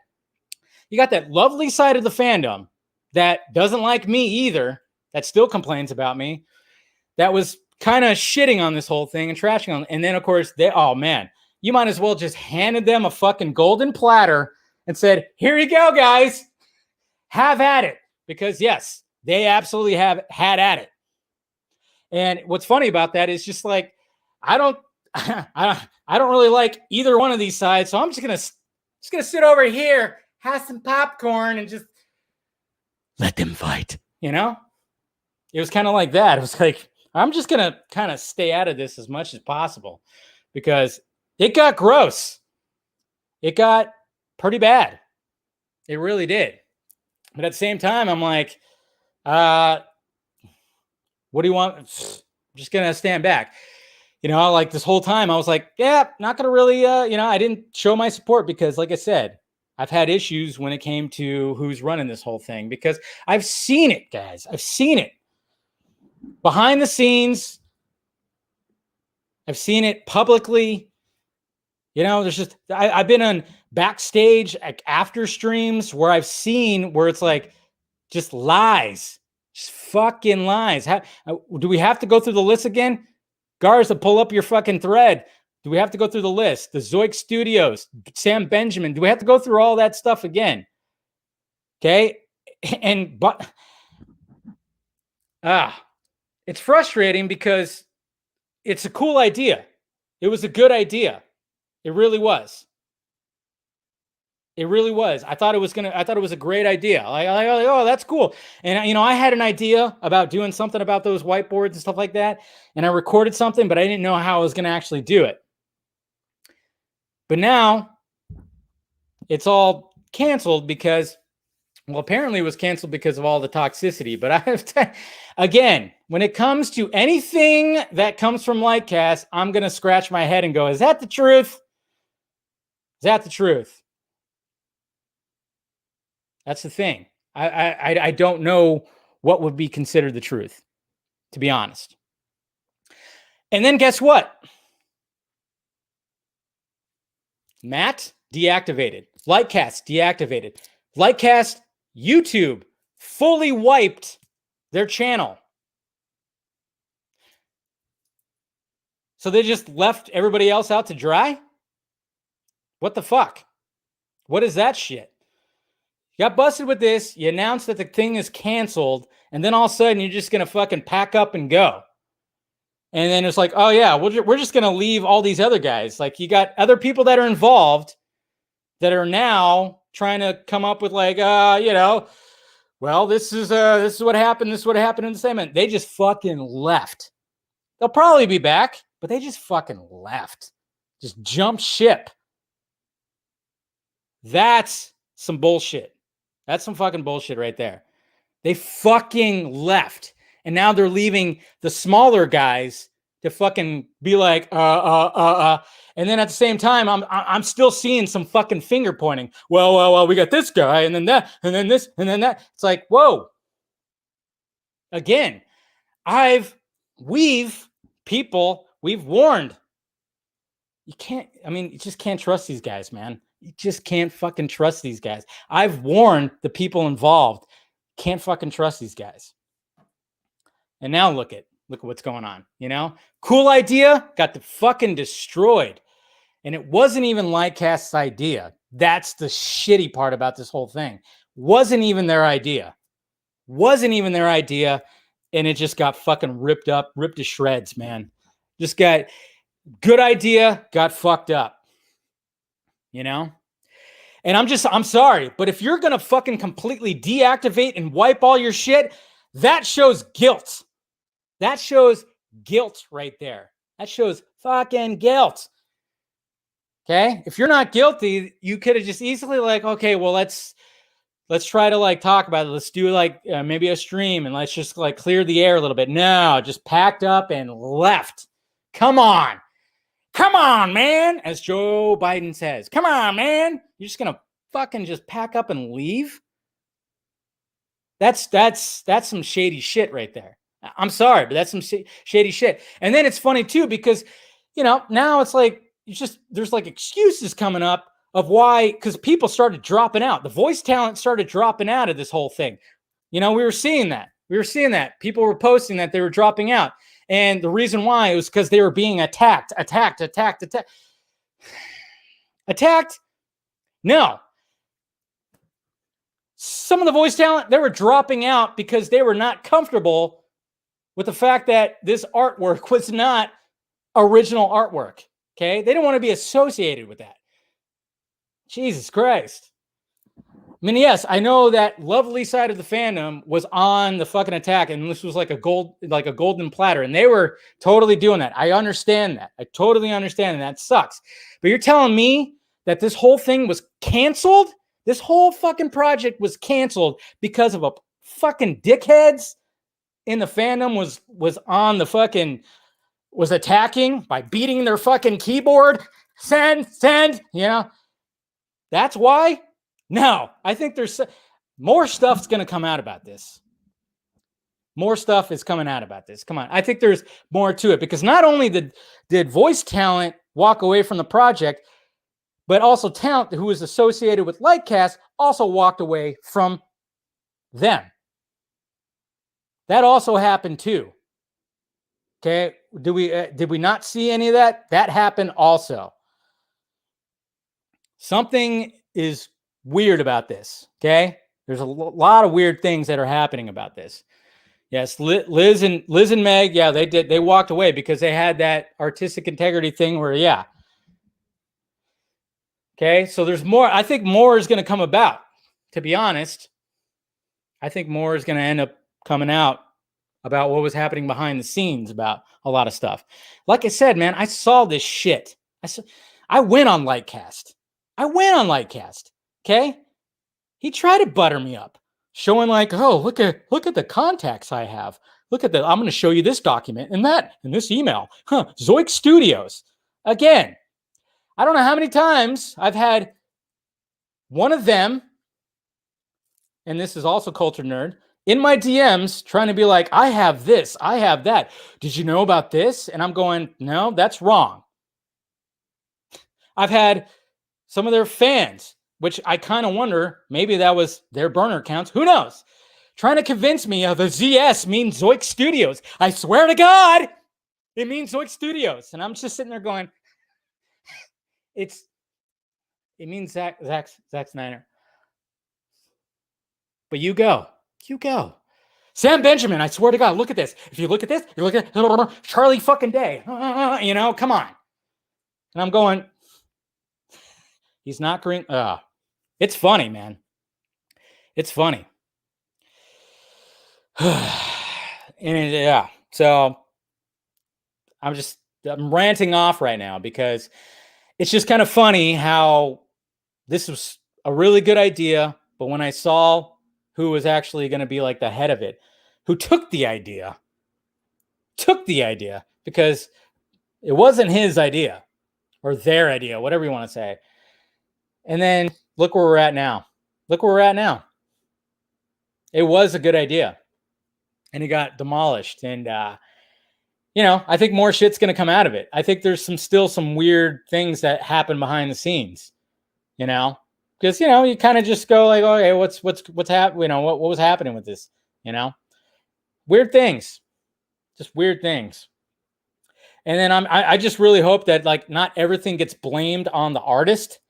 you got that lovely side of the fandom that doesn't like me either, that still complains about me, that was kind of shitting on this whole thing and trashing on. And then, of course, oh man, you might as well just handed them a fucking golden platter and said, here you go, guys. Have at it. Because yes, They absolutely have had at it. And what's funny about that is just like, I don't really like either one of these sides. So I'm just going to sit over here, have some popcorn and just let them fight. You know, it was kind of like that. It was like, I'm just going to kind of stay out of this as much as possible because it got gross. It got pretty bad. It really did. But at the same time, I'm like, what do you want? I'm just going to stand back. You know, like this whole time I was like, yeah, not going to really, I didn't show my support because like I said, I've had issues when it came to who's running this whole thing because I've seen it, guys. I've seen it behind the scenes. I've seen it publicly. You know, there's just, I've been on backstage like after streams where I've seen where it's like just lies, just fucking lies. Do we have to go through the list again? Garza, pull up your fucking thread. Do we have to go through the list? The Zoic Studios, Sam Benjamin. Do we have to go through all that stuff again? Okay. But it's frustrating because it's a cool idea. It was a good idea. It really was. It really was. I thought it was a great idea. Like, oh, that's cool. And, you know, I had an idea about doing something about those whiteboards and stuff like that. And I recorded something, but I didn't know how I was going to actually do it. But now it's all canceled because, well, apparently it was canceled because of all the toxicity. But again, when it comes to anything that comes from Lightcast, I'm going to scratch my head and go, is that the truth? Is that the truth? That's the thing. I don't know what would be considered the truth, to be honest. And then guess what? Matt deactivated. Lightcast deactivated. Lightcast YouTube fully wiped their channel. So they just left everybody else out to dry? What the fuck? What is that shit? You got busted with this. You announced that the thing is canceled. And then all of a sudden, you're just going to fucking pack up and go. And then it's like, oh, yeah, we're just going to leave all these other guys. Like, you got other people that are involved that are now trying to come up with like, well, this is what happened. This is what happened in the segment. They just fucking left. They'll probably be back, but they just fucking left. Just jumped ship. That's some bullshit. That's some fucking bullshit right there. They fucking left. And now they're leaving the smaller guys to fucking be like, And then at the same time, I'm still seeing some fucking finger pointing. Well, we got this guy, and then that, and then this, and then that. It's like, whoa. Again, we've warned. You just can't trust these guys, man. You just can't fucking trust these guys. I've warned the people involved. Can't fucking trust these guys. And now look at what's going on. You know, cool idea, got fucking destroyed. And it wasn't even Lightcast's idea. That's the shitty part about this whole thing. Wasn't even their idea. And it just got fucking ripped to shreds, man. Just got good idea, got fucked up. You know? And I'm sorry, but if you're going to fucking completely deactivate and wipe all your shit, that shows guilt. That shows guilt right there. That shows fucking guilt. Okay? If you're not guilty, you could have just easily like, okay, well, let's try to like talk about it. Let's do like maybe a stream and let's just like clear the air a little bit. No, just packed up and left. Come on, man. As Joe Biden says, come on, man. You're just going to fucking just pack up and leave. That's some shady shit right there. I'm sorry, but that's some shady shit. And then it's funny too, because, you know, now it's like, there's like excuses coming up of why, because people started dropping out. The voice talent started dropping out of this whole thing. You know, we were seeing that. People were posting that they were dropping out. And the reason why was because they were being attacked. Attacked? No. some of the voice talent, they were dropping out because they were not comfortable with the fact that this artwork was not original artwork. Okay. They didn't want to be associated with that. Jesus Christ. I mean, yes, I know that lovely side of the fandom was on the fucking attack, and this was like a golden platter, and they were totally doing that. I understand that. I totally understand, and that sucks. But you're telling me that this whole thing was canceled? This whole fucking project was canceled because of a fucking dickheads in the fandom was on the fucking was attacking by beating their fucking keyboard. Send, you know. That's why? No, I think there's more stuff's going to come out about this. More stuff is coming out about this. Come on. I think there's more to it because not only did voice talent walk away from the project, but also talent who was associated with Lightcast also walked away from them. That also happened too. Okay. Did we not see any of that? That happened also. Something is weird about this. Okay. There's a lot of weird things that are happening about this. Yes. Liz and Meg. Yeah, they walked away because they had that artistic integrity thing where, yeah. Okay. So there's more. I think more is going to come about, to be honest. I think more is going to end up coming out about what was happening behind the scenes about a lot of stuff. Like I said, man, I saw this shit. I went on Lightcast. Okay. He tried to butter me up, showing like, oh, look at the contacts I have. I'm going to show you this document and that and this email. Zoic Studios. Again, I don't know how many times I've had one of them, and this is also Culture Nerd, in my DMs trying to be like, I have this, I have that. Did you know about this? And I'm going, no, that's wrong. I've had some of their fans, which I kind of wonder, maybe that was their burner accounts. Who knows? Trying to convince me of the ZS means Zoic Studios. I swear to God, it means Zoic Studios. And I'm just sitting there going, it means Zack Snyder. But you go. Sam Benjamin, I swear to God, look at this. If you look at this, you look at Charlie fucking Day. Come on. And I'm going, he's not green. It's funny, man. It's funny. So I'm ranting off right now because it's just kind of funny how this was a really good idea, but when I saw who was actually going to be like the head of it, who took the idea, because it wasn't his idea or their idea, whatever you want to say. And then look where we're at now. It was a good idea and it got demolished. And, I think more shit's going to come out of it. I think there's still some weird things that happen behind the scenes, because, you kind of just go like, okay, what's happening? What was happening with this, weird things, just weird things. And then I just really hope that like not everything gets blamed on the artist,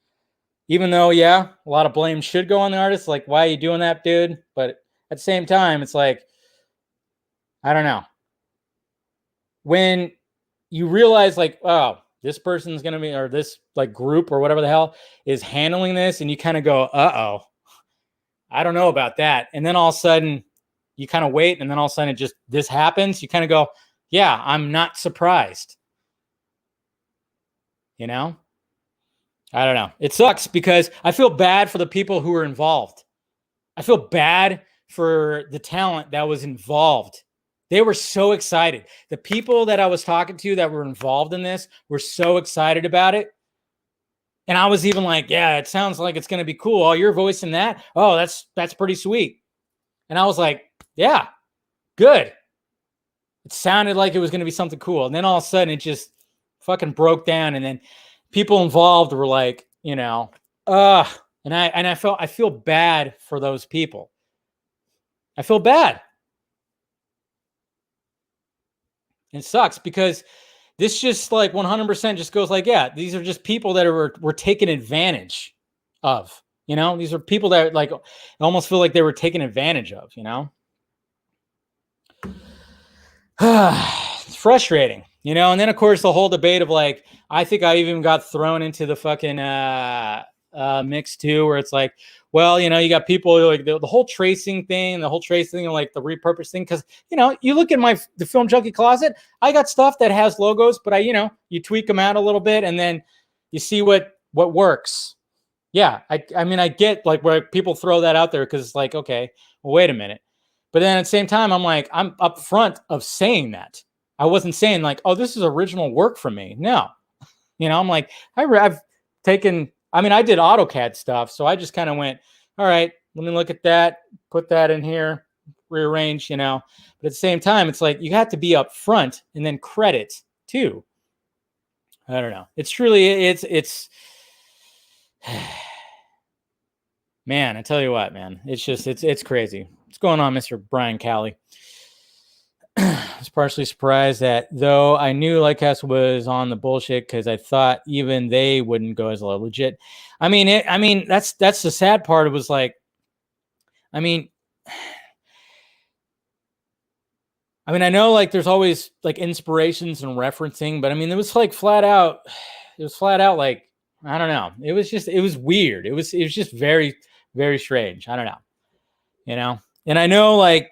even though, yeah, a lot of blame should go on the artist. Like, why are you doing that, dude? But at the same time, it's like, I don't know. When you realize like, oh, this person's going to be, or this like group or whatever the hell is handling this, and you kind of go, uh-oh, I don't know about that. And then all of a sudden you kind of wait, and then all of a sudden this happens. You kind of go, yeah, I'm not surprised. I don't know. It sucks because I feel bad for the people who were involved. I feel bad for the talent that was involved. They were so excited. The people that I was talking to that were involved in this were so excited about it. And I was even like, yeah, it sounds like it's going to be cool. Oh, you're voicing that? Oh, that's pretty sweet. And I was like, yeah, good. It sounded like it was going to be something cool. And then all of a sudden it just fucking broke down. And then people involved were like, and I feel bad for those people. I feel bad. It sucks because this just like 100% just goes like, yeah, these are just people that were taken advantage of, You know, these are people that like almost feel like they were taken advantage of, you know? It's frustrating, you know? And then of course the whole debate of like, I think I even got thrown into the fucking mix too, where it's like, well, you know, you got people like the whole tracing thing, like the repurpose thing. Cause you know, you look in the film Junkee closet, I got stuff that has logos, but you tweak them out a little bit and then you see what works. Yeah. I mean, I get like where people throw that out there because it's like, okay, well, wait a minute. But then at the same time, I'm like, I'm upfront of saying that. I wasn't saying like, oh, this is original work for me. No, you know, I'm like, I've taken, I mean, I did AutoCAD stuff. So I just kind of went, all right, let me look at that, put that in here, rearrange, you know. But at the same time, it's like, you have to be upfront and then credit too. I don't know. It's truly, it's, man, I tell you what, man, it's just, it's crazy. What's going on, Mr. Brian Calley? I was partially surprised that though I knew Lightcast was on the bullshit because I thought even they wouldn't go as legit. I mean, that's the sad part. It was like, I mean, I know like there's always like inspirations and referencing, but I mean, it was like flat out like, I don't know. It was weird. It was just very, very strange. I don't know, you know? And I know like,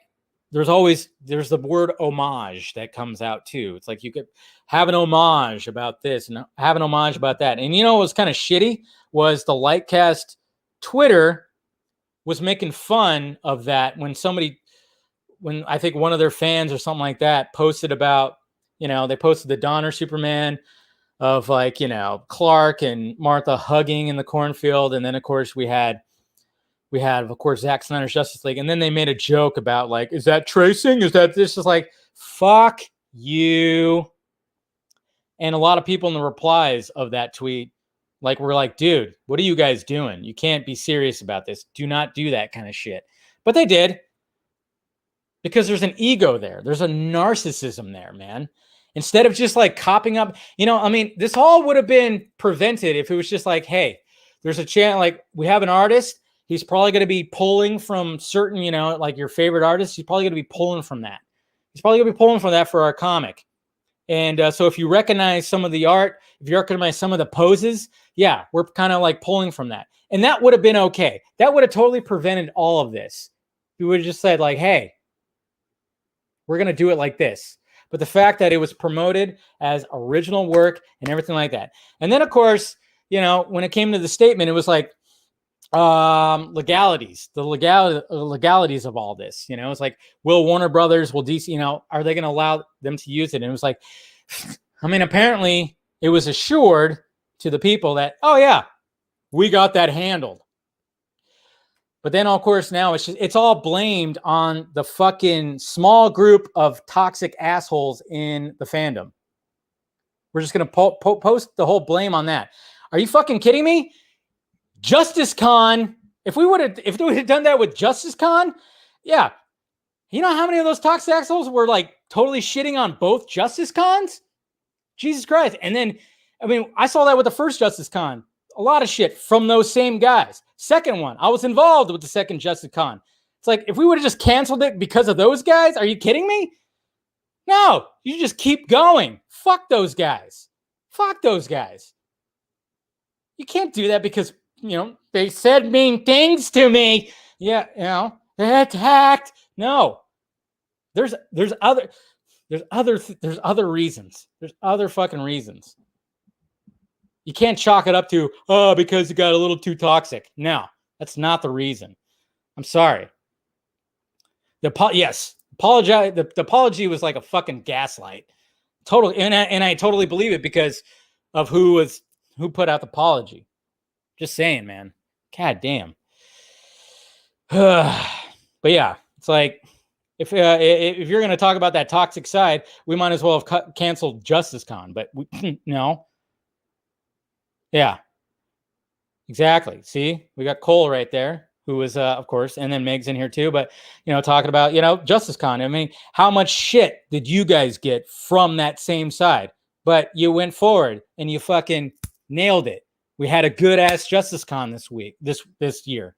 there's the word homage that comes out too. It's like you could have an homage about this and have an homage about that. And you know what was kind of shitty was the Lightcast Twitter was making fun of that when I think one of their fans or something like that posted about, you know, they posted the Donner Superman of like, you know, Clark and Martha hugging in the cornfield. And then of course we had, of course, Zack Snyder's Justice League. And then they made a joke about like, is that tracing? Is that this? Is like, fuck you. And a lot of people in the replies of that tweet, like, were like, dude, what are you guys doing? You can't be serious about this. Do not do that kind of shit. But they did. Because there's an ego there. There's a narcissism there, man. Instead of just like copying up, you know, I mean, this all would have been prevented if it was just like, hey, there's a chance, like we have an artist. He's probably going to be pulling from certain, you know, like your favorite artist. He's probably going to be pulling from that. He's probably going to be pulling from that for our comic. And so if you recognize some of the art, if you recognize some of the poses, yeah, we're kind of like pulling from that. And that would have been okay. That would have totally prevented all of this. We would have just said like, hey, we're going to do it like this. But the fact that it was promoted as original work and everything like that. And then, of course, you know, when it came to the statement, it was like, legalities of all this, you know, it's like, will Warner Brothers, will DC, you know, are they going to allow them to use it? And it was like, I mean, apparently it was assured to the people that, oh yeah, we got that handled. But then of course now it's all blamed on the fucking small group of toxic assholes in the fandom. We're just going to post the whole blame on that. Are you fucking kidding me? Justice Con, if we would have done that with Justice Con, yeah. You know how many of those toxic assholes were like totally shitting on both Justice Cons? Jesus Christ. And then, I mean, I saw that with the first Justice Con. A lot of shit from those same guys. Second one, I was involved with the second Justice Con. It's like, if we would have just canceled it because of those guys, are you kidding me? No, you just keep going. Fuck those guys. Fuck those guys. You can't do that because, you know, they said mean things to me. Yeah, you know, they attacked. No, there's other reasons. There's other fucking reasons. You can't chalk it up to, oh, because it got a little too toxic. No, that's not the reason. I'm sorry. The apology was like a fucking gaslight. Totally, and I totally believe it because of who put out the apology. Just saying, man. God damn. But yeah, it's like if you're going to talk about that toxic side, we might as well have canceled Justice Con. But no. Yeah. Exactly. See, we got Cole right there, who was, of course, and then Meg's in here too. But you know, talking about Justice Con. I mean, how much shit did you guys get from that same side? But you went forward and you fucking nailed it. We had a good ass Justice Con this year.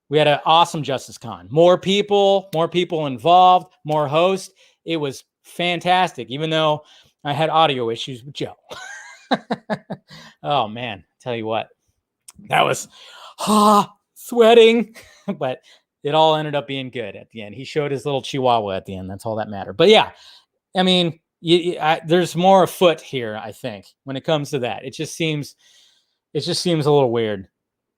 We had an awesome Justice Con. More people involved, more hosts. It was fantastic, even though I had audio issues with Joe. Oh man, tell you what, that was sweating, but it all ended up being good at the end. He showed his little chihuahua at the end. That's all that mattered. But yeah, I mean, there's more afoot here, I think, when it comes to that. It just seems a little weird.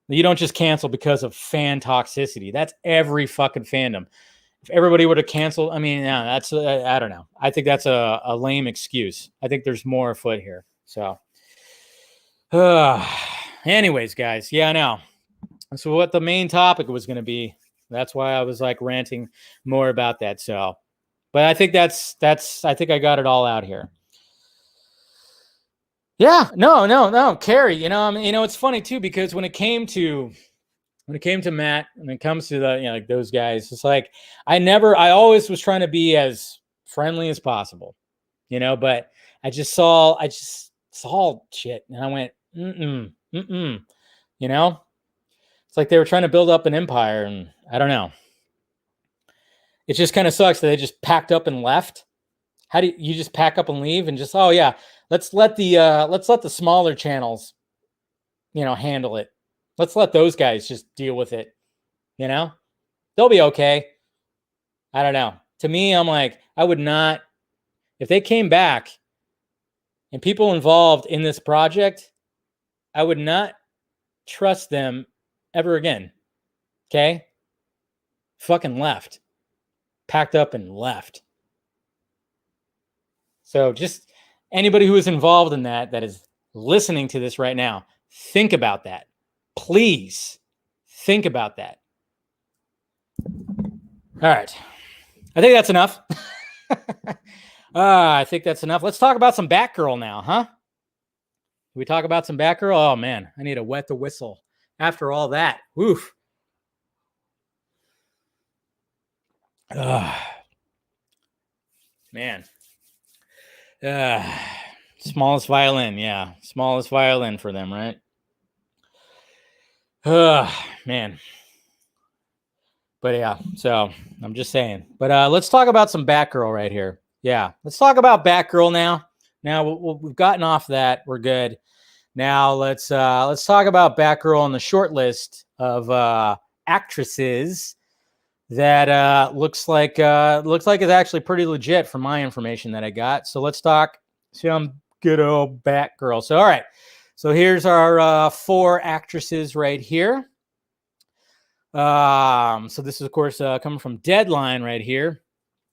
You don't just cancel because of fan toxicity. That's every fucking fandom. If everybody were to cancel, I mean, yeah, that's I don't know. I think that's a lame excuse. I think there's more afoot here. So, anyways, guys, yeah, I know. So what the main topic was going to be. That's why I was like ranting more about that. So, but I think I think I got it all out here. Yeah, no, Carrie. I mean, it's funny too, because when it came to Matt, when it comes to the, like those guys, it's like I always was trying to be as friendly as possible, but I just saw shit, and I went, it's like they were trying to build up an empire, and I don't know. It just kind of sucks that they just packed up and left. How do you just pack up and leave and just, oh yeah, let's let the smaller channels, handle it. Let's let those guys just deal with it. They'll be okay. I don't know. To me, I'm like, I would not, if they came back and people involved in this project, I would not trust them ever again. Okay? Fucking left. Packed up and left. So just anybody who is involved in that is listening to this right now, think about that. Please think about that. All right. I think that's enough. I think that's enough. Let's talk about some Batgirl now, huh? Can we talk about some Batgirl? Oh, man. I need to wet the whistle after all that. Oof. Man. Smallest violin. Yeah. Smallest violin for them, right? Man. But yeah, so I'm just saying. But let's talk about some Batgirl right here. Yeah, let's talk about Batgirl now. Now we've gotten off that. We're good. Now let's talk about Batgirl on the short list of actresses that looks like it's actually pretty legit from my information that I got. So let's talk some good old Batgirl. So all right. So here's our 4 actresses right here. So this is, of course, coming from Deadline right here.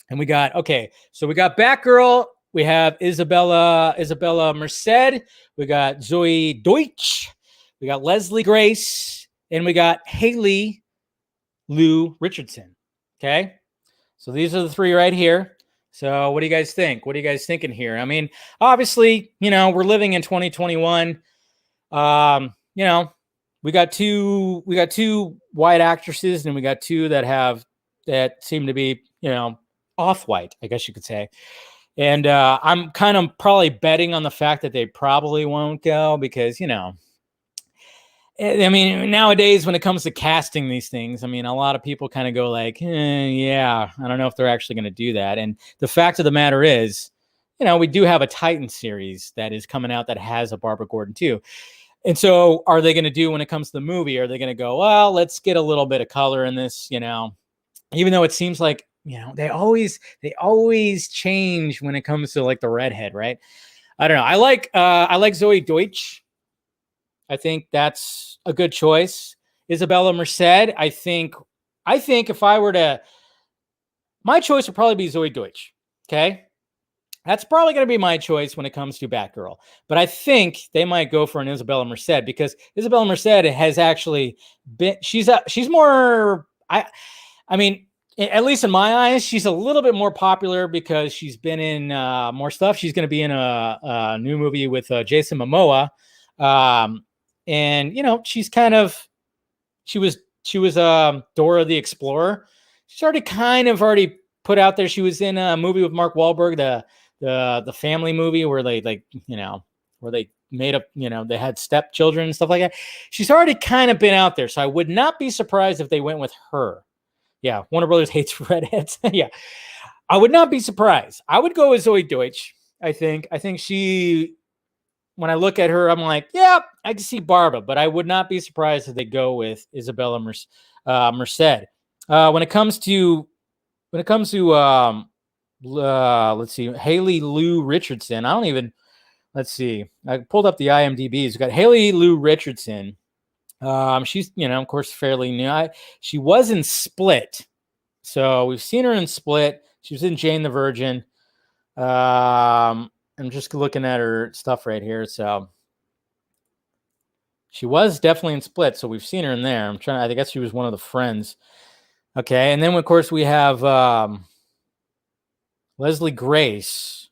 And we got Batgirl. We have Isabella Merced. We got Zoe Deutsch. We got Leslie Grace. And we got Haley Lou Richardson. Okay. So these are the 3 right here. So what do you guys think? What are you guys thinking here? I mean, obviously, we're living in 2021. We got two white actresses, and we got 2 that seem to be, off-white, I guess you could say. And I'm kind of probably betting on the fact that they probably won't go because, I mean, nowadays when it comes to casting these things, I mean, a lot of people kind of go like, yeah, I don't know if they're actually going to do that. And the fact of the matter is, we do have a Titan series that is coming out that has a Barbara Gordon too. And so are they going to do when it comes to the movie? Are they going to go, well, let's get a little bit of color in this, even though it seems like, they always change when it comes to like the redhead, right? I don't know. I like Zoe Deutsch. I think that's a good choice. Isabella Merced. I think if I were to, my choice would probably be Zoe Deutsch. Okay. That's probably going to be my choice when it comes to Batgirl. But I think they might go for an Isabella Merced because Isabella Merced has actually been, she's more, I mean, at least in my eyes, she's a little bit more popular because she's been in more stuff. She's going to be in a new movie with Jason Momoa. And, she's kind of, she was Dora the Explorer. She's already put out there. She was in a movie with Mark Wahlberg, the family movie where they made up, they had stepchildren and stuff like that. She's already kind of been out there. So I would not be surprised if they went with her. Yeah. Warner Brothers hates redheads. Yeah. I would not be surprised. I would go with Zoe Deutsch. I think she, when I look at her, I'm like, yeah, I can see Barbara, but I would not be surprised if they go with Isabella Merced. When it comes to let's see, Haley Lou Richardson. Let's see. I pulled up the IMDb's. We got Haley Lou Richardson. She's, of course, fairly new. She was in Split. So we've seen her in Split. She was in Jane the Virgin. I'm just looking at her stuff right here. So she was definitely in Split. So we've seen her in there. I guess she was one of the friends. Okay. And then, of course, we have Leslie Grace,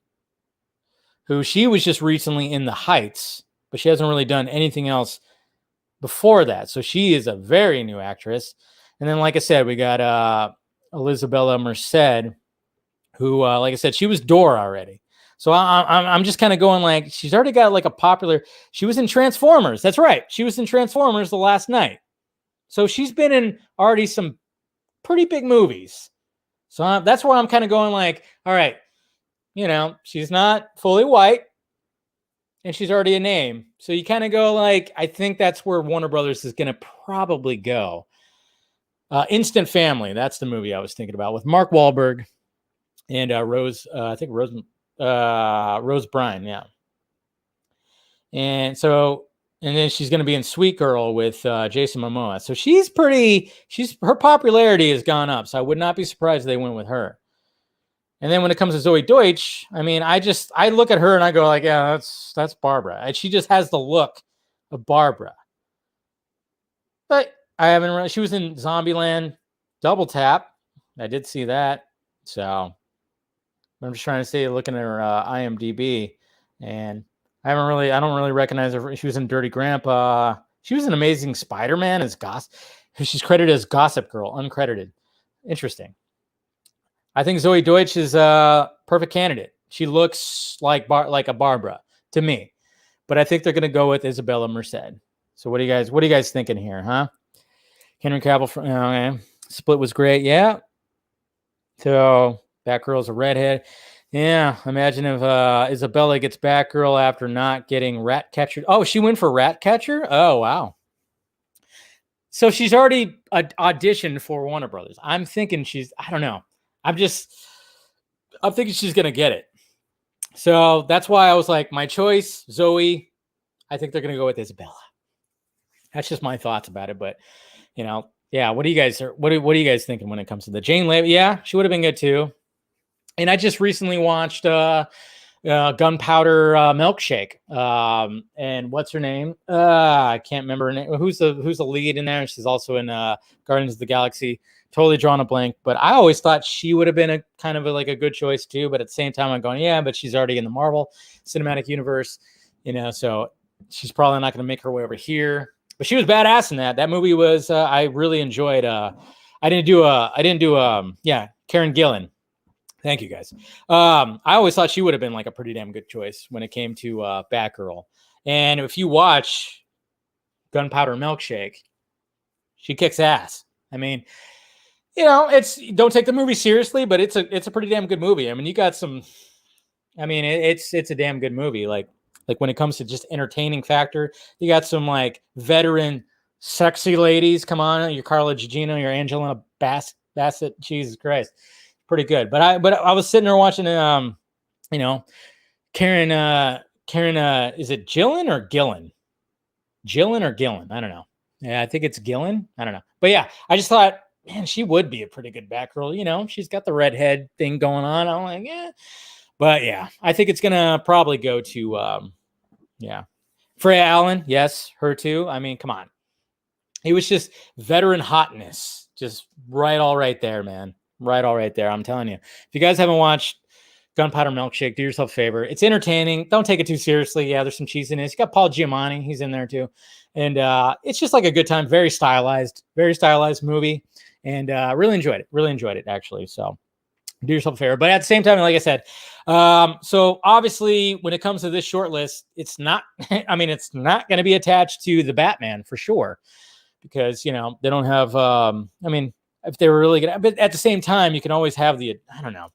who she was just recently in The Heights, but she hasn't really done anything else before that. So she is a very new actress. And then, like I said, we got Isabella Merced, who, like I said, she was Dora already. So I'm just kind of going like, she's already got like a popular, she was in Transformers. That's right. She was in Transformers the last night. So she's been in already some pretty big movies. So that's where I'm kind of going like, all right, she's not fully white and she's already a name. So you kind of go like, I think that's where Warner Brothers is going to probably go. Instant Family. That's the movie I was thinking about with Mark Wahlberg and Rose Byrne. Yeah. And then she's going to be in Sweet Girl with Jason Momoa. So her popularity has gone up. So I would not be surprised if they went with her. And then when it comes to Zoe Deutsch, I mean, I look at her and I go like, yeah, that's Barbara. And she just has the look of Barbara. But she was in Zombieland Double Tap. I did see that. So I'm just trying to say, looking at her IMDb, and I don't really recognize her. She was in Dirty Grandpa. She was in Amazing Spider-Man as she's credited as Gossip Girl, uncredited. Interesting. I think Zoe Deutsch is a perfect candidate. She looks like a Barbara to me, but I think they're going to go with Isabella Merced. So what are you guys thinking here, huh? Henry Cavill Split was great, yeah. So Batgirl's a redhead. Yeah, imagine if Isabella gets Batgirl after not getting Ratcatcher. Oh, she went for Ratcatcher? Oh, wow. So she's already auditioned for Warner Brothers. I'm thinking I don't know. I'm thinking she's going to get it. So that's why I was like, my choice, Zoe. I think they're going to go with Isabella. That's just my thoughts about it. But, yeah, what are you guys thinking when it comes to the Jane Levy? Yeah, she would have been good too. And I just recently watched Gunpowder Milkshake. And what's her name? I can't remember her name. Who's the lead in there? She's also in Guardians of the Galaxy. Totally drawn a blank. But I always thought she would have been a kind of a good choice too. But at the same time, I'm going, yeah, but she's already in the Marvel Cinematic Universe. So she's probably not going to make her way over here. But she was badass in that. That movie was I really enjoyed. I didn't do Karen Gillan. Thank you guys. I always thought she would have been like a pretty damn good choice when it came to Batgirl. And if you watch Gunpowder Milkshake, she kicks ass. I mean, don't take the movie seriously, but it's a pretty damn good movie. I mean, you got some. I mean, it's a damn good movie. Like when it comes to just entertaining factor, you got some like veteran sexy ladies. Come on, your Carla Gugino, your Angelina Bassett. Jesus Christ. Pretty good, but I was sitting there watching, Karen, is it Gillan or Gillan? Gillan or Gillan? I don't know. Yeah, I think it's Gillan. I don't know, but yeah, I just thought, man, she would be a pretty good Batgirl. She's got the redhead thing going on. I'm like, yeah, but yeah, I think it's gonna probably go to, Freya Allen. Yes, her too. I mean, come on, it was just veteran hotness, just all right there, man. Right, all right there. I'm telling you. If you guys haven't watched Gunpowder Milkshake, do yourself a favor. It's entertaining. Don't take it too seriously. Yeah, there's some cheesiness. You got Paul Giamatti. He's in there too. And it's just like a good time. Very stylized movie. And really enjoyed it. Actually. So Do yourself a favor. But at the same time, like I said, so obviously when it comes to this short list, it's not, I mean, it's not going to be attached to the Batman for sure, because, you know, they don't have, I mean, if they were really good, but at the same time, you can always have I don't know.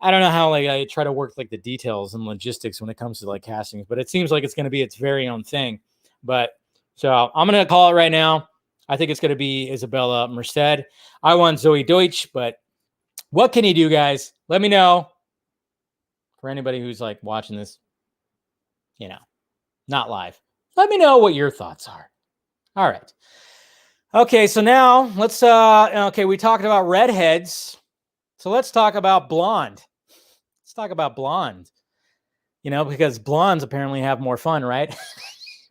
I don't know how like I try to work like the details and logistics when it comes to like castings, but it seems like it's going to be its very own thing. But so I'm going to call it right now. I think it's going to be Isabella Merced. I want Zoe Deutsch, but what can you do, guys? Let me know. For anybody who's like watching this, you know, not live, let me know what your thoughts are. All right. Okay, so now let's okay, we talked about redheads. So let's talk about blonde. Let's talk about blonde. You know, because blondes apparently have more fun, right?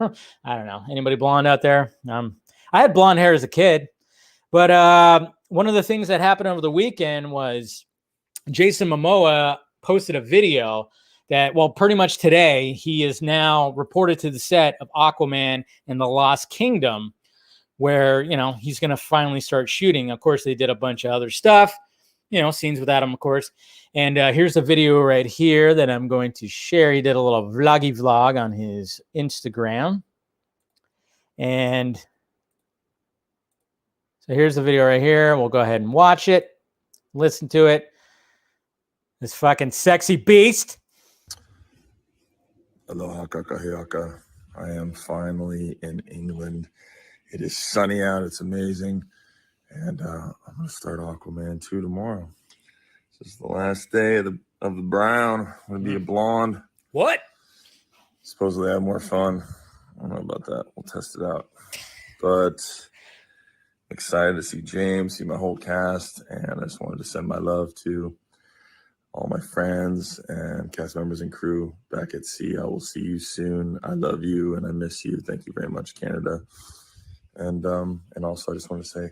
I don't know. Anybody blonde out there? I had blonde hair as a kid, but one of the things that happened over the weekend was Jason Momoa posted a video that, well, pretty much today, he is now reported to the set of Aquaman and the Lost Kingdom, where, you know, he's going to finally start shooting. Of course, they did a bunch of other stuff, you know, scenes without him, of course. And here's the video right here that I'm going to share. He did a little vloggy vlog on his Instagram. And so here's the video right here. We'll go ahead and watch it, listen to it. This fucking sexy beast. Aloha kakahiaka. I am finally in England. It is sunny out. It's amazing. And I'm going to start Aquaman 2 tomorrow. This is the last day of the brown. I'm going to be a blonde. What? Supposedly I have more fun. I don't know about that. We'll test it out. But excited to see James, see my whole cast. And I just wanted to send my love to all my friends and cast members and crew back at sea. I will see you soon. I love you and I miss you. Thank you very much, Canada. And also I just want to say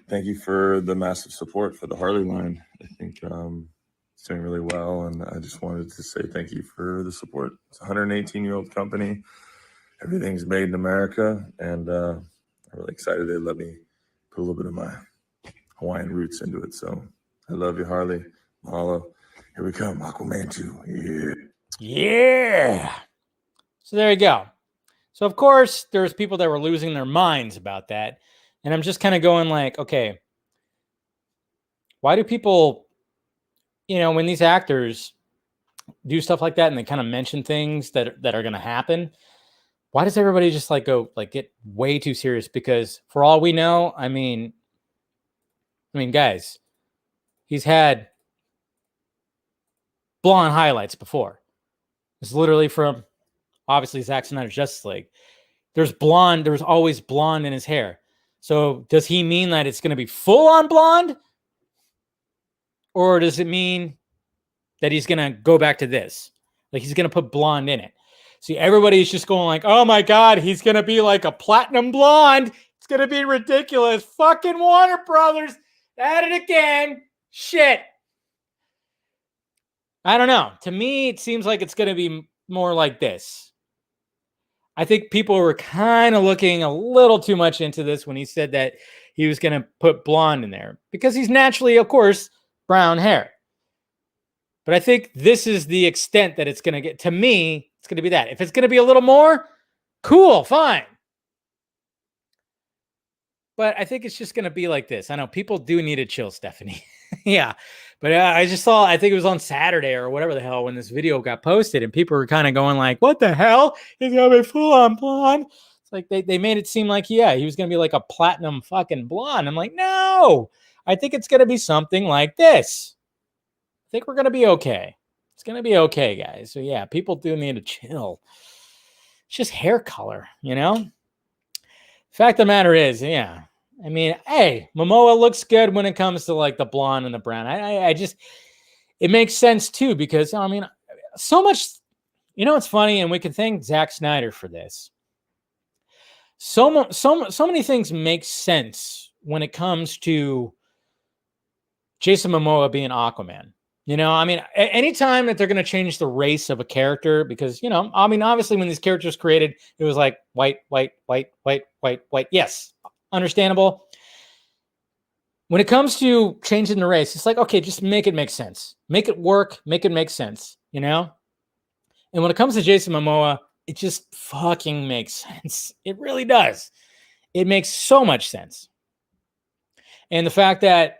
thank you for the massive support for the Harley line. I think it's doing really well, and I just wanted to say thank you for the support. It's a 118-year-old company. Everything's made in America, and I'm really excited they let me put a little bit of my Hawaiian roots into it. So I love you, Harley. Mahalo. Here we come, Aquaman 2. Yeah. So there you go. So, of course, there's people that were losing their minds about that. And I'm just kind of going like, okay, why do people, you know, when these actors do stuff like that and they kind of mention things that are going to happen, why does everybody just like go like get way too serious? Because for all we know, I mean, guys, he's had blonde highlights before. It's literally from obviously Zack Snyder's Justice League. There's always blonde in his hair. So does he mean that it's going to be full on blonde? Or does it mean that he's going to go back to this? Like he's going to put blonde in it. See, everybody's just going like, oh my God, he's going to be like a platinum blonde. It's going to be ridiculous. Fucking Warner Brothers at it again. Shit. I don't know. To me, it seems like it's going to be more like this. I think people were kind of looking a little too much into this when he said that he was going to put blonde in there because he's naturally, of course, brown hair. But I think this is the extent that it's going to get. To me, it's going to be that. If it's going to be a little more, cool, fine. But I think it's just going to be like this. I know people do need to chill, Stephanie. Yeah. But I just saw, I think it was on Saturday or whatever the hell when this video got posted and people were kind of going like, what the hell? He's going to be full on blonde. It's like they made it seem like, yeah, he was going to be like a platinum fucking blonde. I'm like, no, I think it's going to be something like this. I think we're going to be okay. It's going to be okay, guys. So yeah, people do need to chill. It's just hair color, you know? Fact of the matter is, yeah. I mean, hey, Momoa looks good when it comes to like the blonde and the brown. I just, it makes sense too, because I mean, so much, you know, it's funny, and we can thank Zack Snyder for this. So many things make sense when it comes to Jason Momoa being Aquaman. You know, I mean, anytime that they're going to change the race of a character, because, you know, I mean, obviously when these characters created, it was like white. Yes, understandable. when it comes to changing the race, it's like, okay, just make it make sense. Make it work. Make it make sense, you know? And when it comes to Jason Momoa, it just fucking makes sense. It really does. It makes so much sense. And the fact that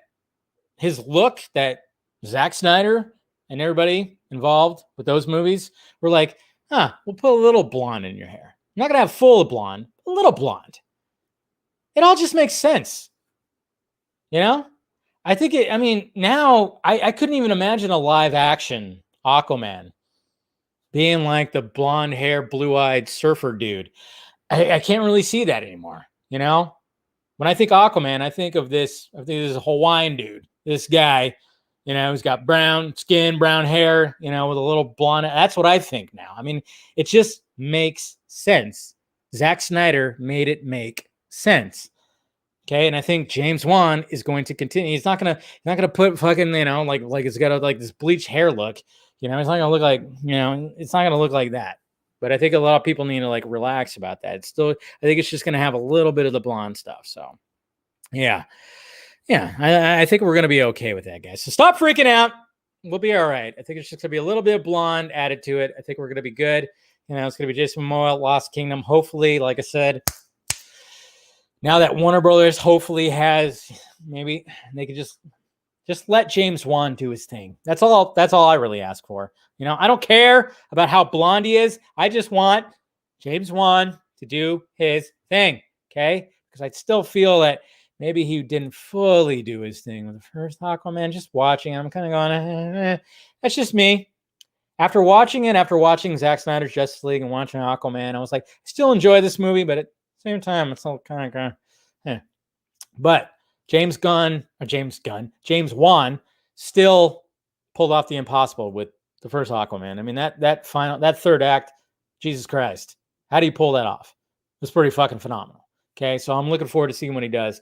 his look, that Zack Snyder and everybody involved with those movies were like, we'll put a little blonde in your hair. I'm not going to have full blonde, a little blonde. It all just makes sense. You know? Now I couldn't even imagine a live action Aquaman being like the blonde hair, blue-eyed surfer dude. I can't really see that anymore. You know? When I think Aquaman, I think of this Hawaiian dude, this guy, you know, who's got brown skin, brown hair, you know, with a little blonde. That's what I think now. I mean, it just makes sense. Zack Snyder made it make sense. Okay, and I think James Wan is going to continue. He's not gonna put fucking, you know, like it's got like this bleached hair look. You know, it's not gonna look like, you know, it's not gonna look like that. But I think a lot of people need to like relax about that. It's still, I think it's just gonna have a little bit of the blonde stuff. So, yeah, I think we're gonna be okay with that, guys. So stop freaking out. We'll be all right. I think it's just gonna be a little bit of blonde added to it. I think we're gonna be good. You know, it's gonna be Jason Momoa, Lost Kingdom. Hopefully, like I said, now that Warner Brothers hopefully has, maybe they could just let James Wan do his thing. That's all I really ask for. You know, I don't care about how blonde he is. I just want James Wan to do his thing. Okay? Because I still feel that maybe he didn't fully do his thing with the first Aquaman. Just watching, I'm kind of going, that's just me. After watching Zack Snyder's Justice League and watching Aquaman, I was like, I still enjoy this movie, but at the same time, it's all kind of, But James Wan still pulled off the impossible with the first Aquaman. I mean, that third act, Jesus Christ, how do you pull that off? It was pretty fucking phenomenal. Okay, so I'm looking forward to seeing what he does,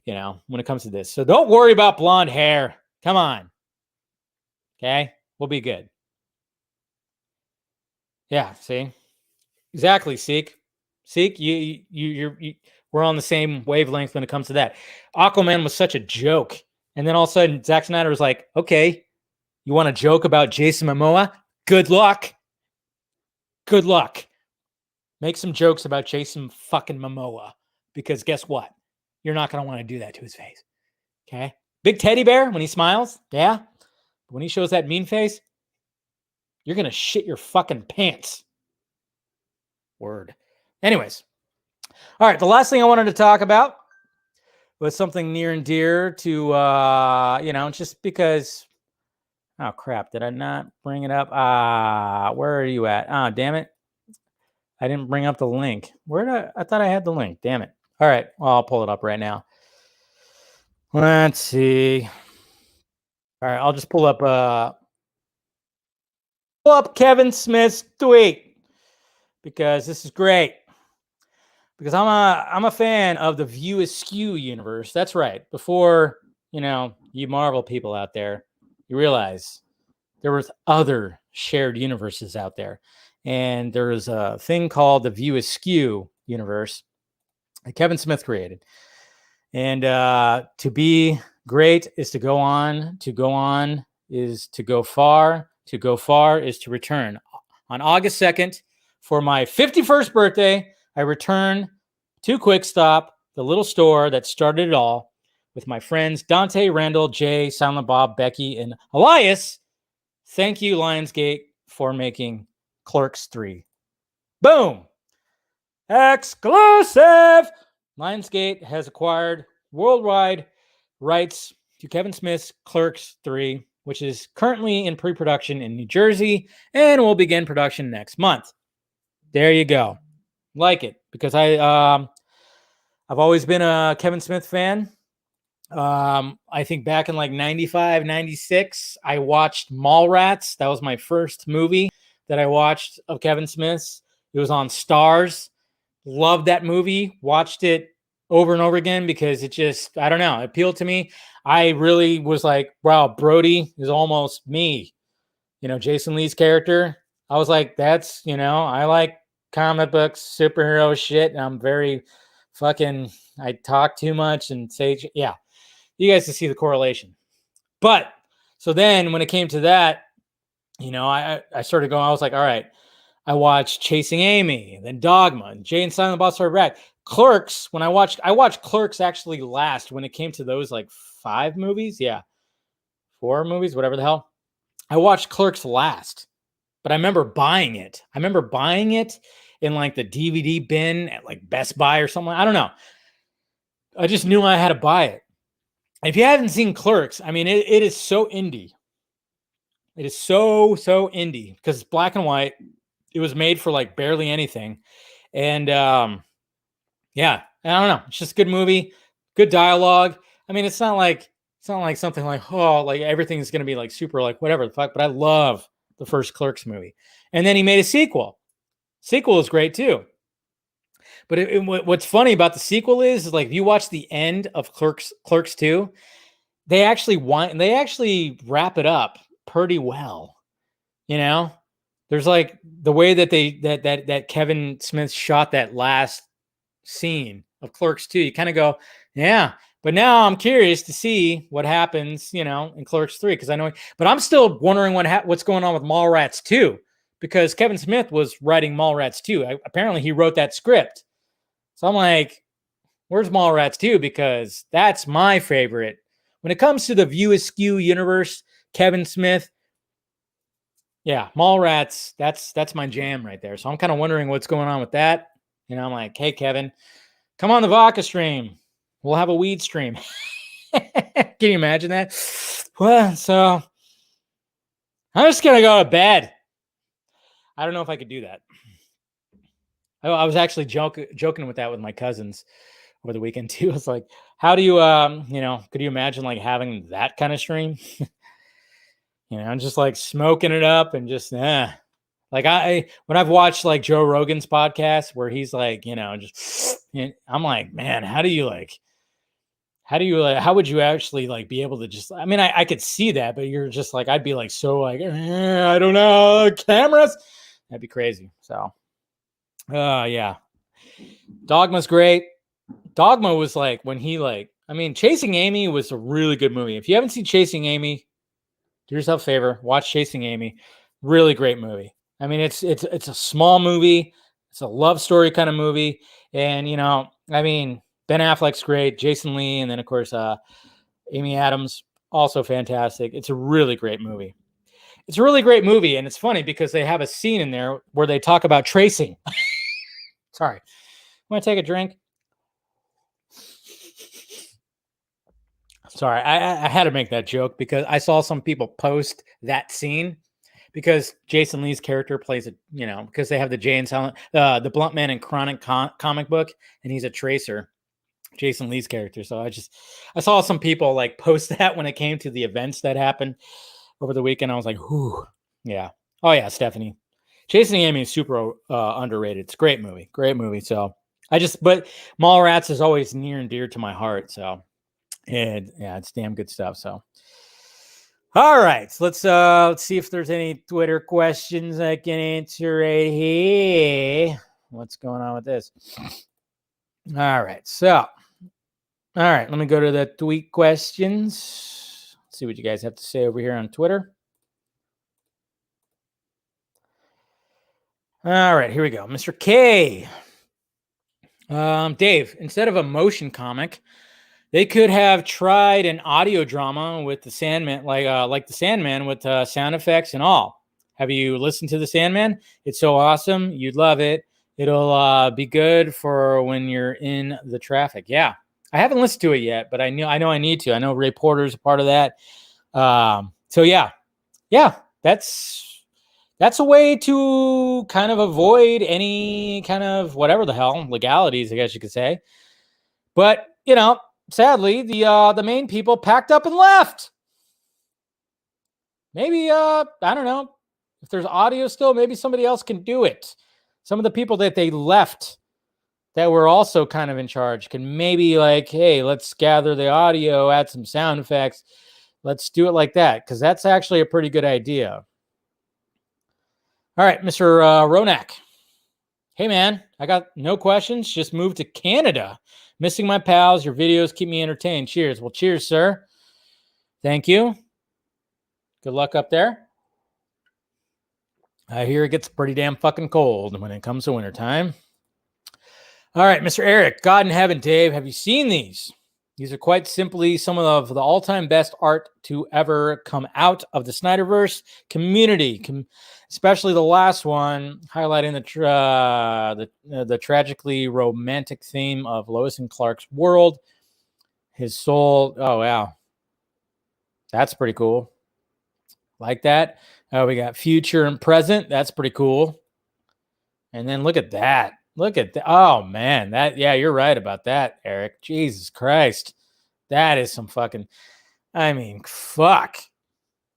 you know, when it comes to this. So don't worry about blonde hair. Come on. Okay, we'll be good. Yeah, see? Exactly, Seek. We're on the same wavelength when it comes to that. Aquaman was such a joke. And then all of a sudden, Zack Snyder was like, okay, you want to joke about Jason Momoa? Good luck. Good luck. Make some jokes about Jason fucking Momoa. Because guess what? You're not going to want to do that to his face. Okay? Big teddy bear when he smiles. Yeah. But when he shows that mean face, you're going to shit your fucking pants. Word. Anyways. All right. The last thing I wanted to talk about was something near and dear to, you know, just because. Oh, crap. Did I not bring it up? Where are you at? Oh, damn it. I didn't bring up the link. I thought I had the link. Damn it. All right. Well, I'll pull it up right now. Let's see. All right. I'll just pull up Kevin Smith's tweet because this is great. Because I'm a fan of the View Askew universe. That's right. Before, you know, you Marvel people out there, you realize there was other shared universes out there. And there's a thing called the View Askew universe that Kevin Smith created. And to be great is to go on. To go on is to go far. To go far is to return. On August 2nd, for my 51st birthday, I return to Quick Stop, the little store that started it all, with my friends Dante, Randall, Jay, Silent Bob, Becky, and Elias. Thank you, Lionsgate, for making Clerks 3. Boom! Exclusive! Lionsgate has acquired worldwide rights to Kevin Smith's Clerks 3, which is currently in pre-production in New Jersey and will begin production next month. There you go. Like it, because I've always been a Kevin Smith fan. I think back in like 95, 96, I watched Mallrats. That was my first movie that I watched of Kevin Smith's. It was on Stars. Loved that movie. Watched it over and over again because it just, I don't know, it appealed to me. I really was like, wow, Brody is almost me. You know, Jason Lee's character. I was like, that's, you know, I like comic books, superhero shit. And I'm very fucking, I talk too much and say, yeah. you guys can see the correlation. But so then when it came to that, I started going, I was like, all right, I watched Chasing Amy, then Dogma, and Jay and Silent Bob Strike Back. Clerks, I watched Clerks actually last when it came to those like 5 movies. Yeah. 4 movies, whatever the hell. I watched Clerks last, but I remember buying it. In like the DVD bin at like Best Buy or something. I don't know. I just knew I had to buy it. If you haven't seen Clerks, I mean, it is so indie. It is so indie because it's black and white. It was made for like barely anything. And yeah, I don't know. It's just a good movie, good dialogue. I mean, it's not like something like, oh, like everything's going to be like super, like whatever the fuck. But I love the first Clerks movie. And then he made a sequel. Sequel is great too. But what's funny about the sequel is like if you watch the end of Clerks 2, they actually wrap it up pretty well. There's like the way that that Kevin Smith shot that last scene of Clerks 2. You kind of go, yeah. But now I'm curious to see what happens, in Clerks 3 because I know. But I'm still wondering what's going on with Mallrats 2 because Kevin Smith was writing Mallrats 2. Apparently, he wrote that script. So I'm like, where's Mallrats 2? Because that's my favorite. When it comes to the View Askew universe, Kevin Smith, yeah, Mallrats, that's my jam right there. So I'm kind of wondering what's going on with that. I'm like, hey, Kevin, come on the vodka stream. We'll have a weed stream. Can you imagine that? Well, so I'm just going to go to bed. I don't know if I could do that. I was actually joking with that with my cousins over the weekend too. It's like, how do you, could you imagine like having that kind of stream? I'm just like smoking it up and just, like when I've watched like Joe Rogan's podcast where he's like, just, I'm like, man, how would you actually like be able to just, I mean, I could see that, but you're just like, I'd be like, so like, I don't know, cameras. That'd be crazy. So, yeah. Dogma's great. Dogma was like when he like, I mean, Chasing Amy was a really good movie. If you haven't seen Chasing Amy, do yourself a favor, watch Chasing Amy. Really great movie. I mean, it's a small movie. It's a love story kind of movie. And, I mean, Ben Affleck's great, Jason Lee, and then, of course, Amy Adams, also fantastic. It's a really great movie. And it's funny because they have a scene in there where they talk about tracing. Sorry. Want to take a drink? Sorry, I had to make that joke because I saw some people post that scene because Jason Lee's character plays it, because they have the Jay and Silent, the Blunt Man and Chronic comic book, and he's a tracer, Jason Lee's character. So I saw some people like post that when it came to the events that happened over the weekend. I was like, whoo, yeah. Oh yeah, Stephanie. Chasing Amy is super underrated. It's a great movie. So but Mallrats is always near and dear to my heart. So. And yeah, it's damn good stuff. So, all right, so let's see if there's any Twitter questions I can answer right here. What's going on with this? All right, let me go to the tweet questions. Let's see what you guys have to say over here on Twitter. All right, here we go. Mr. K. Dave, instead of a motion comic, they could have tried an audio drama with the Sandman, like the Sandman with sound effects and all. Have you listened to the Sandman? It's so awesome. You'd love it. It'll be good for when you're in the traffic. Yeah, I haven't listened to it yet, but I know I need to. I know Ray Porter's a part of that. So yeah, that's a way to kind of avoid any kind of whatever the hell legalities, I guess you could say. But sadly, the main people packed up and left. Maybe I don't know if there's audio still. Maybe somebody else can do it. Some of the people that they left that were also kind of in charge can maybe like, hey, let's gather the audio, add some sound effects. Let's do it like that because that's actually a pretty good idea. All right, Mr. Ronak. Hey, man, I got no questions. Just moved to Canada. Missing my pals. Your videos keep me entertained. Cheers. Well, cheers, sir. Thank you. Good luck up there. I hear it gets pretty damn fucking cold when it comes to wintertime. All right, Mr. Eric, God in heaven, Dave, have you seen these? These are quite simply some of the all-time best art to ever come out of the Snyderverse community, especially the last one, highlighting the tragically romantic theme of Lois and Clark's world. His soul. Oh, wow. That's pretty cool. Like that. Oh, we got future and present. That's pretty cool. And then look at that. Look at that. Oh, man. Yeah, you're right about that, Eric. Jesus Christ. That is some fucking, I mean, fuck.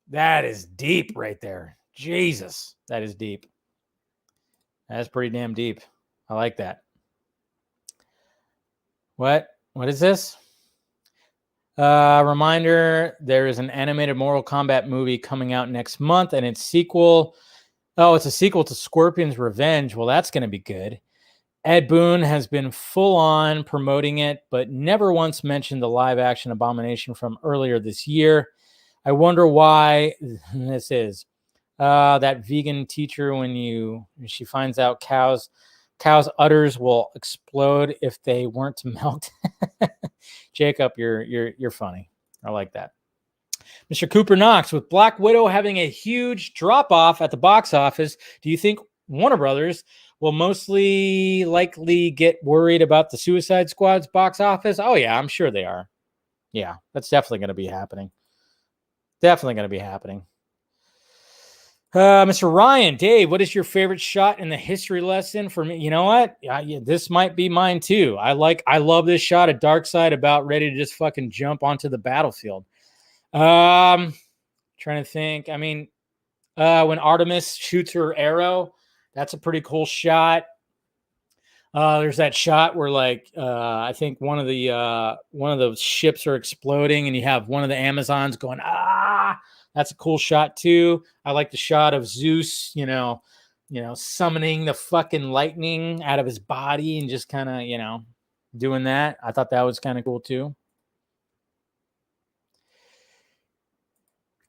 That is deep right there. Jesus. That is deep. That's pretty damn deep. I like that. What is this? Reminder, there is an animated Mortal Kombat movie coming out next month, and it's sequel. Oh, it's a sequel to Scorpion's Revenge. Well, that's going to be good. Ed Boon has been full on promoting it, but never once mentioned the live action Abomination from earlier this year. I wonder why this is. That vegan teacher, when she finds out cows' udders will explode if they weren't milked. Jacob, you're funny. I like that. Mr. Cooper Knox, with Black Widow having a huge drop off at the box office, do you think Warner Brothers will mostly likely get worried about the Suicide Squad's box office? Oh yeah, I'm sure they are. Yeah, that's definitely going to be happening. Definitely going to be happening. Mr. Ryan, Dave, what is your favorite shot in the history lesson? For me, you know what? This might be mine too. I love this shot of Darkseid about ready to just fucking jump onto the battlefield. Trying to think. I mean, when Artemis shoots her arrow, that's a pretty cool shot. There's that shot where I think one of the ships are exploding and you have one of the Amazons going, ah. That's a cool shot too. I like the shot of Zeus, summoning the fucking lightning out of his body and just kind of, doing that. I thought that was kind of cool too.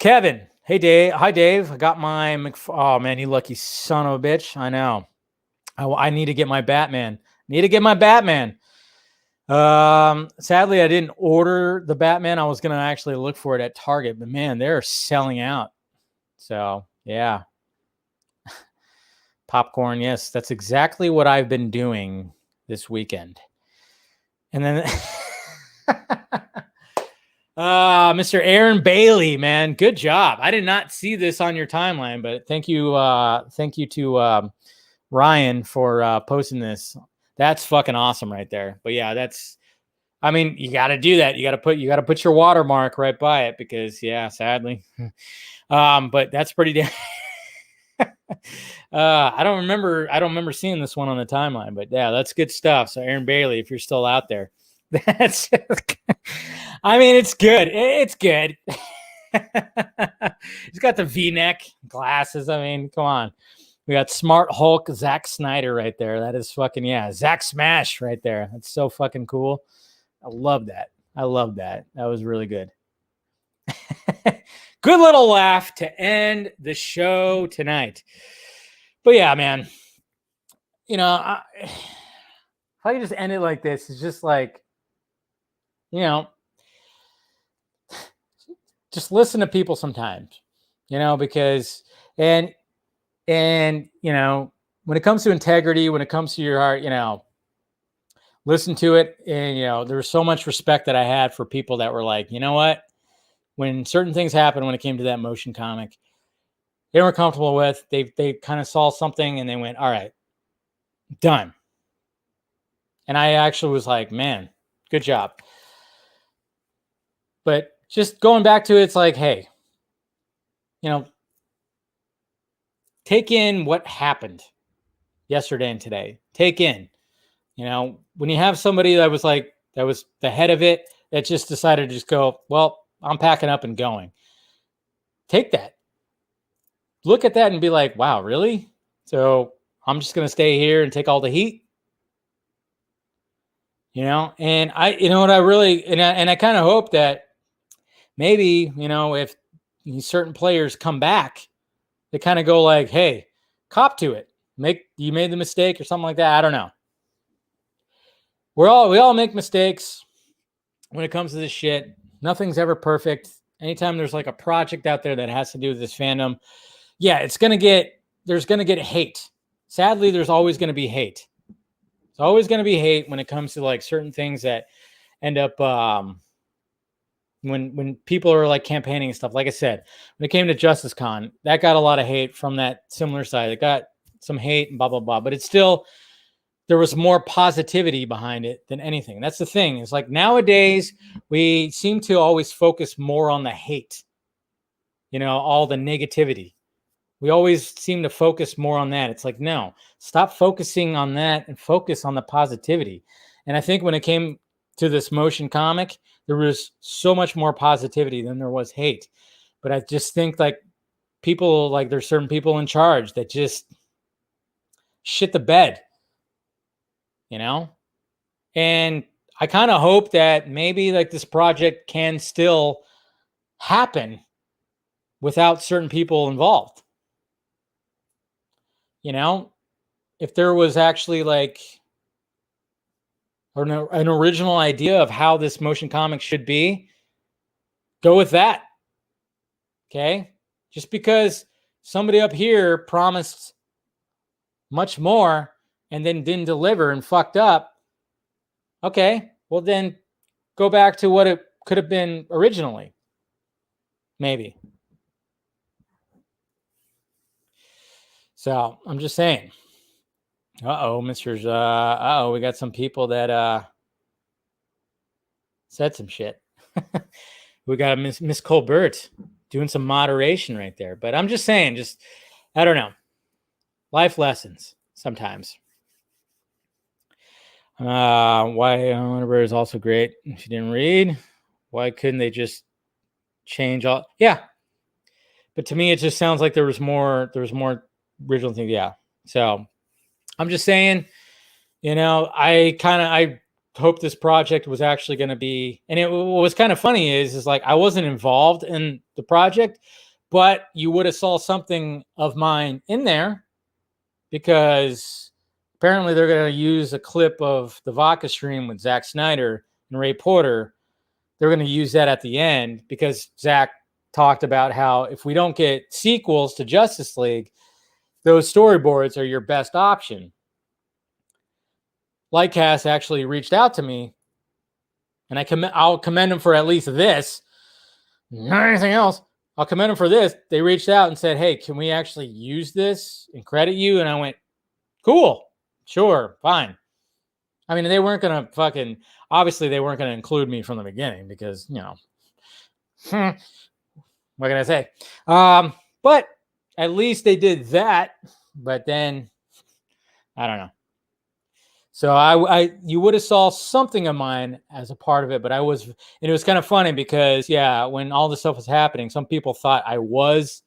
Kevin, hey Dave. Hi Dave. I got my oh man, you lucky son of a bitch. I know. I need to get my Batman. Sadly, I didn't order the Batman. I was going to actually look for it at Target, but man, they're selling out. So, yeah. Popcorn, yes, that's exactly what I've been doing this weekend. And then, Mr. Aaron Bailey, man, good job. I did not see this on your timeline, but thank you to Ryan for posting this. That's fucking awesome right there. But yeah, you got to do that. You got to put your watermark right by it because yeah, sadly. But that's pretty damn. I don't remember seeing this one on the timeline, but yeah, that's good stuff. So Aaron Bailey, if you're still out there, it's good. It's good. He's got the V-neck glasses. Come on. We got Smart Hulk Zack Snyder right there. That is fucking, yeah. Zack Smash right there. That's so fucking cool. I love that. That was really good. Good little laugh to end the show tonight. But yeah, man. How you just end it like this is just like, just listen to people sometimes, because, and when it comes to integrity, when it comes to your heart, listen to it. And, there was so much respect that I had for people that were like, you know what, when certain things happened, when it came to that motion comic, they weren't comfortable with, they kind of saw something and they went, all right, done. And I actually was like, man, good job. But just going back to it, it's like, hey, take in what happened yesterday and today. Take in, when you have somebody that was the head of it, that just decided to just go, well, I'm packing up and going. Take that. Look at that and be like, wow, really? So I'm just going to stay here and take all the heat? And what I really, and I kind of hope that maybe, if certain players come back, they kind of go like, hey, cop to it. You made the mistake or something like that. I don't know. We all make mistakes when it comes to this shit. Nothing's ever perfect. Anytime there's like a project out there that has to do with this fandom, yeah, there's going to get hate. Sadly, there's always going to be hate. It's always going to be hate when it comes to like certain things that end up when people are like campaigning and stuff. Like I said, when it came to Justice Con, that got a lot of hate from that similar side. It got some hate and blah blah blah, but it's still, there was more positivity behind it than anything. That's the thing. It's like nowadays we seem to always focus more on the hate, all the negativity. We always seem to focus more on that. It's like, no, stop focusing on that and focus on the positivity. And I think when it came to this motion comic, there was so much more positivity than there was hate. But I just think like people, like there's certain people in charge that just shit the bed, And I kind of hope that maybe like this project can still happen without certain people involved. If there was actually like an original idea of how this motion comic should be, go with that. Okay? Just because somebody up here promised much more and then didn't deliver and fucked up, okay, well then go back to what it could have been originally. Maybe. So I'm just saying. We got some people that said some shit. We got Miss Colbert doing some moderation right there. But I'm just saying, I don't know. Life lessons sometimes. Why Wonder is also great. If you didn't read, why couldn't they just change all? Yeah. But to me, it just sounds like there was more original things. Yeah. So I'm just saying, I hope this project was actually going to be, and what was kind of funny is like, I wasn't involved in the project, but you would have saw something of mine in there because apparently they're going to use a clip of the Vodka stream with Zack Snyder and Ray Porter. They're going to use that at the end because Zack talked about how if we don't get sequels to Justice League, those storyboards are your best option. Lightcast actually reached out to me, and I'll commend them for at least this. Not anything else. I'll commend them for this. They reached out and said, hey, can we actually use this and credit you? And I went, cool, sure, fine. I mean, they weren't going to obviously they weren't going to include me from the beginning because, what can I say? But at least they did that. But then, I don't know. So you would have saw something of mine as a part of it, but and it was kind of funny because, yeah, when all this stuff was happening, some people thought I was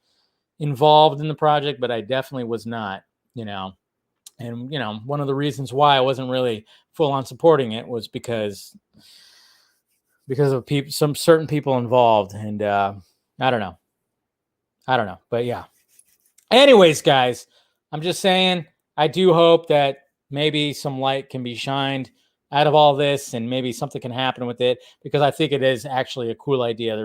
involved in the project, but I definitely was not, And, one of the reasons why I wasn't really full on supporting it was because of some certain people involved. And I don't know. But yeah. Anyways, guys, I'm just saying, I do hope that maybe some light can be shined out of all this and maybe something can happen with it because I think it is actually a cool idea.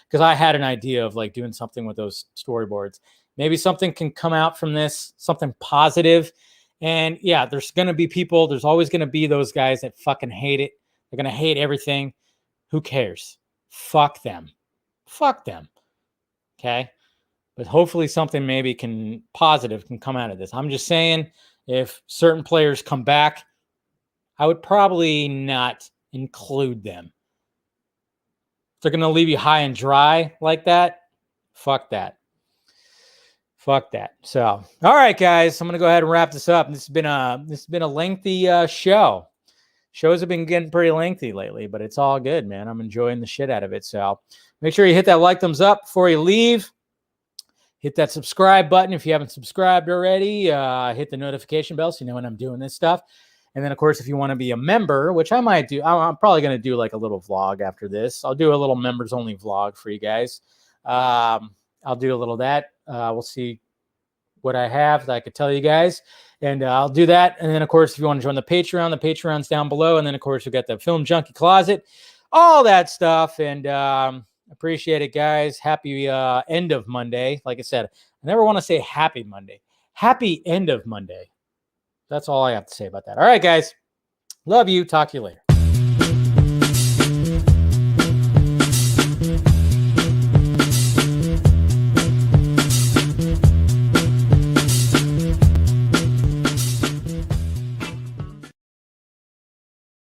Because I had an idea of like doing something with those storyboards. Maybe something can come out from this, something positive. And yeah, there's going to be people, there's always going to be those guys that fucking hate it. They're going to hate everything. Who cares? Fuck them. Okay. But hopefully something maybe positive can come out of this. I'm just saying, if certain players come back, I would probably not include them. If they're going to leave you high and dry like that, fuck that. So, all right, guys, I'm going to go ahead and wrap this up. This has been a lengthy show. Shows have been getting pretty lengthy lately, but it's all good, man. I'm enjoying the shit out of it. So make sure you hit that like, thumbs up before you leave. Hit that subscribe button if you haven't subscribed already. Hit the notification bell so you know when I'm doing this stuff. And then, of course, if you want to be a member, which I might do, I'm probably going to do like a little vlog after this. I'll do a little members only vlog for you guys. I'll do a little of that. We'll see what I have that I could tell you guys. And I'll do that. And then, of course, if you want to join the Patreon's down below. And then, of course, we got the Film Junkie Closet, all that stuff. And appreciate it, guys. Happy end of Monday. Like I said, I never want to say happy Monday. Happy end of Monday. That's all I have to say about that. All right, guys. Love you. Talk to you later.